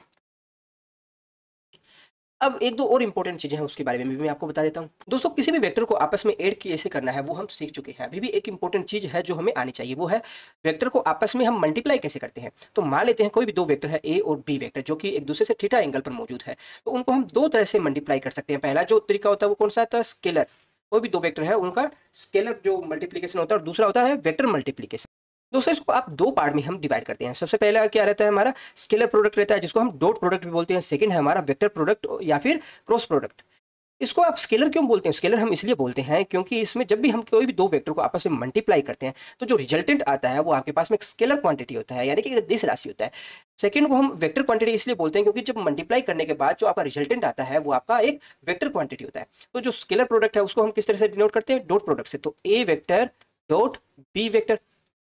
अब एक दो और इंपॉर्टेंट चीजें हैं उसके बारे में भी मैं आपको बता देता हूं। दोस्तों किसी भी वेक्टर को आपस में ऐड कैसे करना है वो हम सीख चुके हैं, अभी भी एक इंपॉर्टेंट चीज है जो हमें आनी चाहिए, वो है वेक्टर को आपस में हम मल्टीप्लाई कैसे करते हैं। तो मान लेते हैं कोई भी दो वेक्टर है ए और बी वेक्टर जो कि एक दूसरे से थीटा एंगल पर मौजूद है, तो उनको हम दो तरह से मल्टीप्लाई कर सकते हैं। पहला जो तरीका होता है वो कौन सा होता है, स्केलर। कोई भी दो वेक्टर है उनका स्केलर जो मल्टीप्लीकेशन होता है, और दूसरा होता है वेक्टर मल्टीप्लीकेशन। दोस्तों इसको आप दो पार्ट में हम डिवाइड करते हैं। सबसे पहला क्या रहता है, हमारा स्केलर प्रोडक्ट रहता है जिसको हम डॉट प्रोडक्ट भी बोलते हैं। सेकंड है हमारा वेक्टर प्रोडक्ट या फिर क्रॉस प्रोडक्ट। इसको आप स्केलर क्यों बोलते हैं, स्केलर हम इसलिए बोलते हैं क्योंकि इसमें जब भी हम कोई भी दो वेक्टर को आपस में मल्टीप्लाई करते हैं तो जो रिजल्टेंट आता है वो आपके पास में एक स्केलर क्वांटिटी होता है, यानी कि दिश राशि होता है। सेकंड को हम वेक्टर क्वांटिटी इसलिए बोलते हैं क्योंकि जब मल्टीप्लाई करने के बाद जो आपका रिजल्टेंट आता है वो आपका एक वेक्टर क्वांटिटी होता है। तो जो स्केलर प्रोडक्ट है उसको हम किस तरह से डिनोट करते हैं, डॉट प्रोडक्ट से। तो ए वेक्टर डॉट बी वेक्टर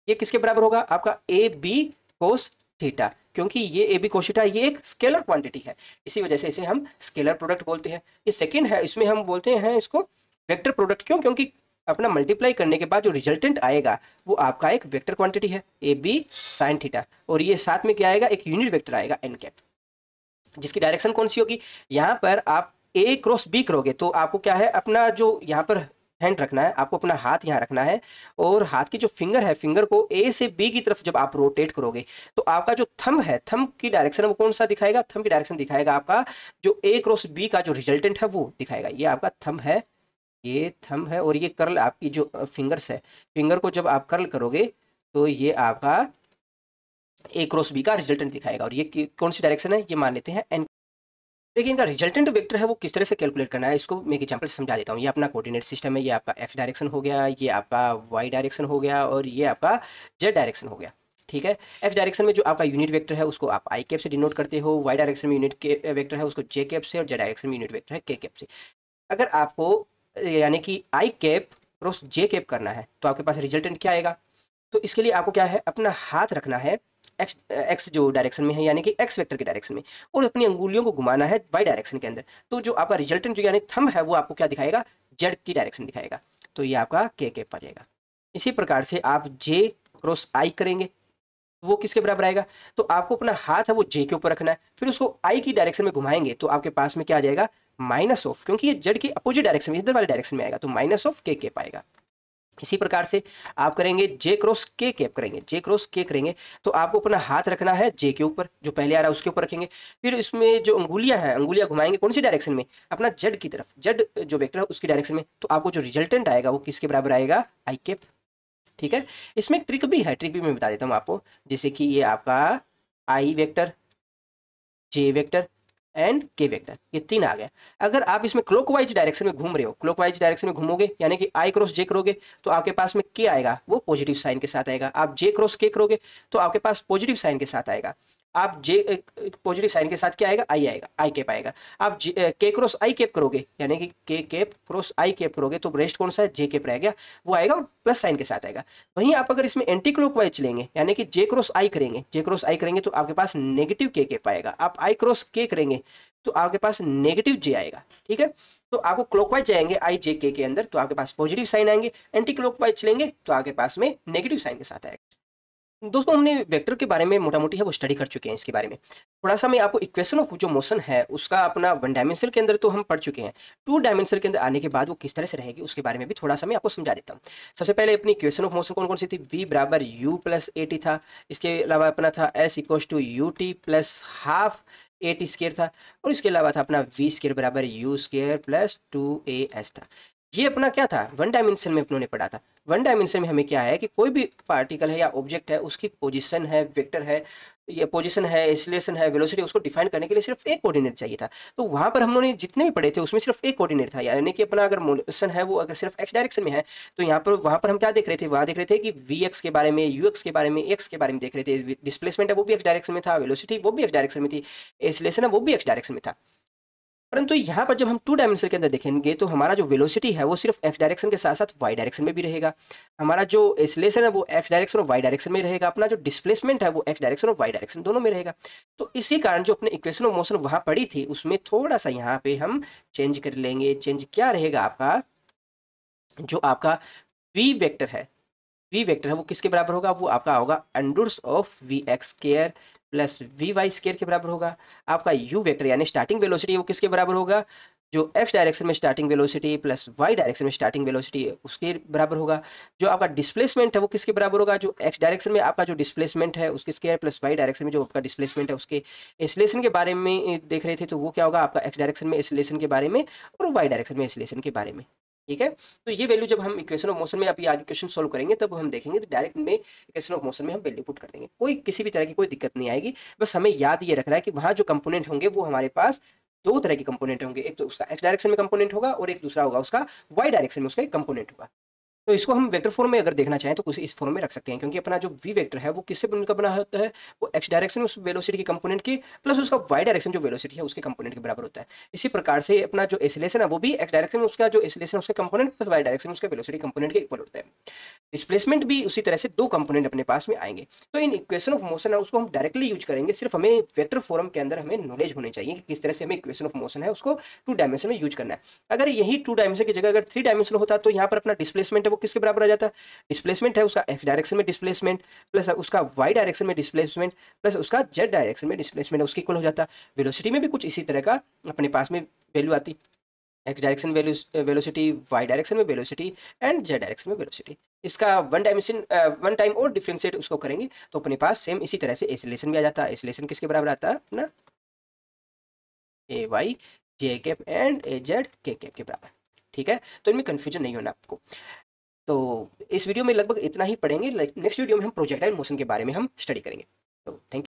ये किसके बराबर होगा, आपका ए बी कोस थीटा, क्योंकि ये ए बी कोस थीटा ये एक स्केलर क्वांटिटी है, इसी वजह से इसे हम स्केलर प्रोडक्ट बोलते हैं। ये सेकंड है, इसमें हम बोलते हैं इसको वेक्टर प्रोडक्ट, क्यों, क्योंकि अपना मल्टीप्लाई करने के बाद जो रिजल्टेंट आएगा वो आपका एक वेक्टर क्वांटिटी है ए बी साइन थीटा, और ये साथ में क्या आएगा, एक यूनिट वेक्टर आएगा एन कैप, जिसकी डायरेक्शन कौन सी होगी, यहाँ पर आप ए क्रॉस बी करोगे तो आपको क्या है, अपना जो यहाँ पर हैंड रखना है, आपको अपना हाथ यहाँ रखना है, और हाथ की जो फिंगर है, फिंगर को ए से बी की तरफ जब आप रोटेट करोगे तो आपका जो थंब है, थंब की डायरेक्शन वो कौन सा दिखाएगा, थंब की डायरेक्शन दिखाएगा आपका जो ए क्रॉस बी का जो रिजल्टेंट है वो दिखाएगा। ये आपका थंब है, ये थंब है, और ये कर्ल आपकी जो फिंगर्स है, फिंगर को जब आप कर्ल करोगे तो ये आपका ए क्रॉस बी का रिजल्टेंट दिखाएगा, और ये कौन सी डायरेक्शन है, ये मान लेते हैं एन। देखिए इनका रिजल्टेंट वेक्टर है वो किस तरह से कैलकुलेट करना है, इसको मैं एक एग्जांपल से समझा देता हूँ। ये अपना कोऑर्डिनेट सिस्टम है, ये आपका एक्स डायरेक्शन हो गया, ये आपका वाई डायरेक्शन हो गया, और ये आपका जेड डायरेक्शन हो गया। ठीक है, एक्स डायरेक्शन में जो आपका यूनिट वेक्टर है उसको आप आई कैप से डिनोट करते हो, वाई डायरेक्शन में यूनिट के वेक्टर है उसको जे कैप से, और जेड डायरेक्शन में यूनिट वेक्टर है के कैप से। अगर आपको यानी कि आई कैप क्रॉस जे कैप करना है तो आपके पास रिजल्टेंट क्या आएगा, तो इसके लिए आपको क्या है, अपना हाथ रखना है एक्स जो डायरेक्शन में है, यानी कि एक्स वेक्टर के डायरेक्शन में, और अपनी अंगुलियों को घुमाना है वाई डायरेक्शन के अंदर। तो जो आपका रिजल्टेंट जो यानी थंब है वो आपको क्या दिखाएगा, जेड की डायरेक्शन दिखाएगा। तो ये आपका के कैप आ जाएगा। इसी प्रकार से आप जे क्रॉस आई करेंगे, वो किसके बराबर आएगा, तो आपको अपना हाथ है वो जे के ऊपर रखना है, फिर उसको आई की डायरेक्शन में घुमाएंगे तो आपके पास में क्या आ जाएगा, माइनस ऑफ, क्योंकि ये जेड की अपोजिट डायरेक्शन में, इधर वाले डायरेक्शन में आएगा, तो माइनस ऑफ के कैप आएगा। इसी प्रकार से आप करेंगे जे क्रॉस के कैप करेंगे, जे क्रॉस के करेंगे तो आपको अपना हाथ रखना है जे के ऊपर, जो पहले आ रहा है उसके ऊपर रखेंगे, फिर इसमें जो अंगुलियां हैं, अंगुलियां घुमाएंगे कौन सी डायरेक्शन में, अपना जेड की तरफ, जेड जो वेक्टर है उसकी डायरेक्शन में, तो आपको जो रिजल्टेंट आएगा वो किसके बराबर आएगा, आई कैप। ठीक है, इसमें एक ट्रिक भी है, ट्रिक भी मैं बता देता हूँ आपको, जैसे कि ये आपका आई वेक्टर, जे वेक्टर एंड के वेक्टर, ये तीन आ गया। अगर आप इसमें क्लॉकवाइज डायरेक्शन में घूम रहे हो, क्लॉकवाइज डायरेक्शन में घूमोगे यानी कि आई क्रॉस जे करोगे तो आपके पास में के आएगा वो पॉजिटिव साइन के साथ आएगा, आप जे क्रॉस के करोगे तो आपके पास पॉजिटिव साइन के साथ आएगा, आप जे पॉजिटिव साइन के साथ क्या आएगा, आई आएगा, आई कैप आएगा। आप के क्रॉस आई कैप करोगे यानी कि के कैप क्रॉस आई कैप करोगे तो रेस्ट कौन सा है, जे कैप रह गया, वो आएगा और प्लस साइन के साथ आएगा। वहीं आप अगर इसमें एंटी क्लॉकवाइज चलेंगे यानी कि जे क्रॉस आई करेंगे, जे क्रॉस आई करेंगे तो आपके पास नेगेटिव के कैप आएगा, आप आई क्रॉस के करेंगे तो आपके पास नेगेटिव जे आएगा। ठीक है, तो आपको क्लॉकवाइज जाएंगे आई जे के अंदर तो आपके पास पॉजिटिव साइन आएंगे, एंटी क्लॉकवाइज चलेंगे तो आपके पास में नेगेटिव साइन के साथ आएगा। दोस्तों हमने वेक्टर के बारे में मोटा मोटी है वो स्टडी कर चुके हैं, इसके बारे में थोड़ा सा मैं आपको इक्वेशन ऑफ जो मोशन है उसका अपना वन डायमेंशन के अंदर तो हम पढ़ चुके हैं, टू डायमेंशन के अंदर आने के बाद वो किस तरह से रहेगी उसके बारे में भी थोड़ा सा मैं आपको समझा देता हूँ। सबसे पहले अपनी इक्वेशन ऑफ मोशन कौन कौन सी थी, v बराबर यू प्लस ए टी था, इसके अलावा अपना था S equal to U T plus half A T square था, और इसके अलावा था अपना वी स्केयर बराबर U square plus two A S था। ये अपना क्या था, वन डायमेंशन में अपनों ने पढ़ा था। वन डायमेंशन में हमें क्या है कि कोई भी पार्टिकल है या ऑब्जेक्ट है उसकी पोजीशन है, वेक्टर है, ये पोजीशन है, एक्सीलरेशन है, वेलोसिटी, उसको डिफाइन करने के लिए सिर्फ एक कोऑर्डिनेट चाहिए था। तो वहां पर हम लोगों ने जितने भी पढ़े थे उसमें सिर्फ एक कोऑर्डिनेट था, यानी कि अपना अगर मोशन है वो अगर सिर्फ एक्स डायरेक्शन में है तो यहाँ पर वहां पर हम क्या देख रहे थे, वहां देख रहे थे कि वी एक्स के बारे में, यू एक्स के बारे में, एक्स के बारे में देख रहे थे, डिस्प्लेसमेंट है वो भी एक्स डायरेक्शन में था, वेलोसिटी वो भी एक्स डायरेक्शन में थी, एक्सीलरेशन है वो भी एक्स डायरेक्शन में था। परंतु यहाँ पर जब हम टू डायमेंशन के अंदर देखेंगे तो हमारा जो वेलोसिटी है वो सिर्फ एक्स डायरेक्शन के साथ साथ वाई डायरेक्शन में भी रहेगा, हमारा जो एक्सीलरेशन है वो एक्स डायरेक्शन और वाई डायरेक्शन में रहेगा, अपना जो डिस्प्लेसमेंट है वो एक्स डायरेक्शन और वाई डायरेक्शन दोनों में रहेगा। तो इसी कारण जो अपने इक्वेशन ऑफ मोशन वहां पड़ी थी उसमें थोड़ा सा यहाँ पे हम चेंज कर लेंगे। चेंज क्या रहेगा आपका, जो आपका वी वेक्टर है, वी वेक्टर है वो किसके बराबर होगा, वो आपका होगा under of V X square plus V Y square के बराबर होगा। आपका यू वेक्टर यानी स्टार्टिंग वेलोसिटी वो किसके बराबर होगा, जो एक्स डायरेक्शन में starting velocity plus Y direction में स्टार्टिंग वेलोसिटी है उसके बराबर होगा। जो आपका डिस्प्लेसमेंट है वो किसके बराबर होगा, जो एक्स डायरेक्शन में आपका जो डिस्प्लेसमेंट है उसके स्क्वायर प्लस वाई डायरेक्शन में जो आपका डिस्प्लेसमेंट है उसके एक्सीलरेशन के बारे में देख रहे थे, तो वो क्या होगा आपका एक्स डायरेक्शन में एक्सीलरेशन के बारे में और वाई डायरेक्शन में एक्सीलरेशन के बारे में। ठीक है, तो ये वैल्यू जब हम इक्वेशन ऑफ मोशन में अभी आगे क्वेश्चन सॉल्व करेंगे तब हम देखेंगे तो डायरेक्ट में इक्वेशन ऑफ मोशन में हम वैल्यू पुट कर देंगे, कोई किसी भी तरह की कोई दिक्कत नहीं आएगी। बस हमें याद ये रखना है कि वहाँ जो कंपोनेंट होंगे वो हमारे पास दो तरह के कंपोनेंट होंगे, एक तो उसका एक्स डायरेक्शन में कंपोनेंट होगा और एक दूसरा होगा उसका वाई डायरेक्शन में उसका एक कंपोनेंट होगा। तो इसको हम वेक्टर फॉर्म में अगर देखना चाहें तो कुछ इस फॉर्म में रख सकते हैं, क्योंकि अपना जो वी वेक्टर है वो किससे बनकर बना होता है, वो एक्स डायरेक्शन में उस वेलोसिटी के कंपोनेंट की प्लस उसका वाई डायरेक्शन जो वेलोसिटी है उसके कंपोनेंट के बराबर होता है। इसी प्रकार से अपना जो एक्सीलरेशन है वो भी एक्स डायरेक्शन में उसका जो एक्सीलरेशन उसके कंपोनेंट प्लस वाई डायरेक्शन में उसके वेलोसिटी कंपोनेंट के इक्वल होता है। डिस्प्लेसमेंट भी उसी तरह से दो कंपोनेंट अपने पास में आएंगे। तो इन इक्वेशन ऑफ मोशन है उसको हम डायरेक्टली यूज करेंगे, सिर्फ हमें वेक्टर फॉर्म के अंदर हमें नॉलेज होनी चाहिए कि किस तरह से हमें इक्वेशन ऑफ मोशन है उसको टू डायमेंशन में यूज करना है। अगर यही टू डायमेंशन की जगह अगर थ्री डायमेंशन होता तो यहाँ पर अपना डिस्प्लेसमेंट है वो किसके बराबर आ जाता, डिस्प्लेसमेंट है उसका एक्स डायरेक्शन में डिस्प्लेसमेंट प्लस उसका वाई डायरेक्शन में डिस्प्लेसमेंट प्लस उसका जेड डायरेक्शन में डिस्प्लेसमेंट उसके इक्वल हो जाता। वेलोसिटी में भी कुछ इसी तरह का अपने पास में वैल्यू आती, X direction velocity, Y direction में वेलोसिटी एंड जेड डायरेक्शन में वेलोसिटी। इसका वन डायमेंशन वन टाइम और डिफरेंशिएट उसको करेंगे तो अपने पास सेम इसी तरह से एक्सीलरेशन भी आ जाता है। एक्सीलरेशन किसके बराबर आता है ना, A Y J cap and A Z K cap के बराबर। ठीक है, तो इनमें कंफ्यूजन नहीं होना आपको। तो इस वीडियो में लगभग इतना ही पढ़ेंगे, नेक्स्ट वीडियो में हम प्रोजेक्टाइल मोशन के बारे में हम स्टडी करेंगे। तो थैंक यू।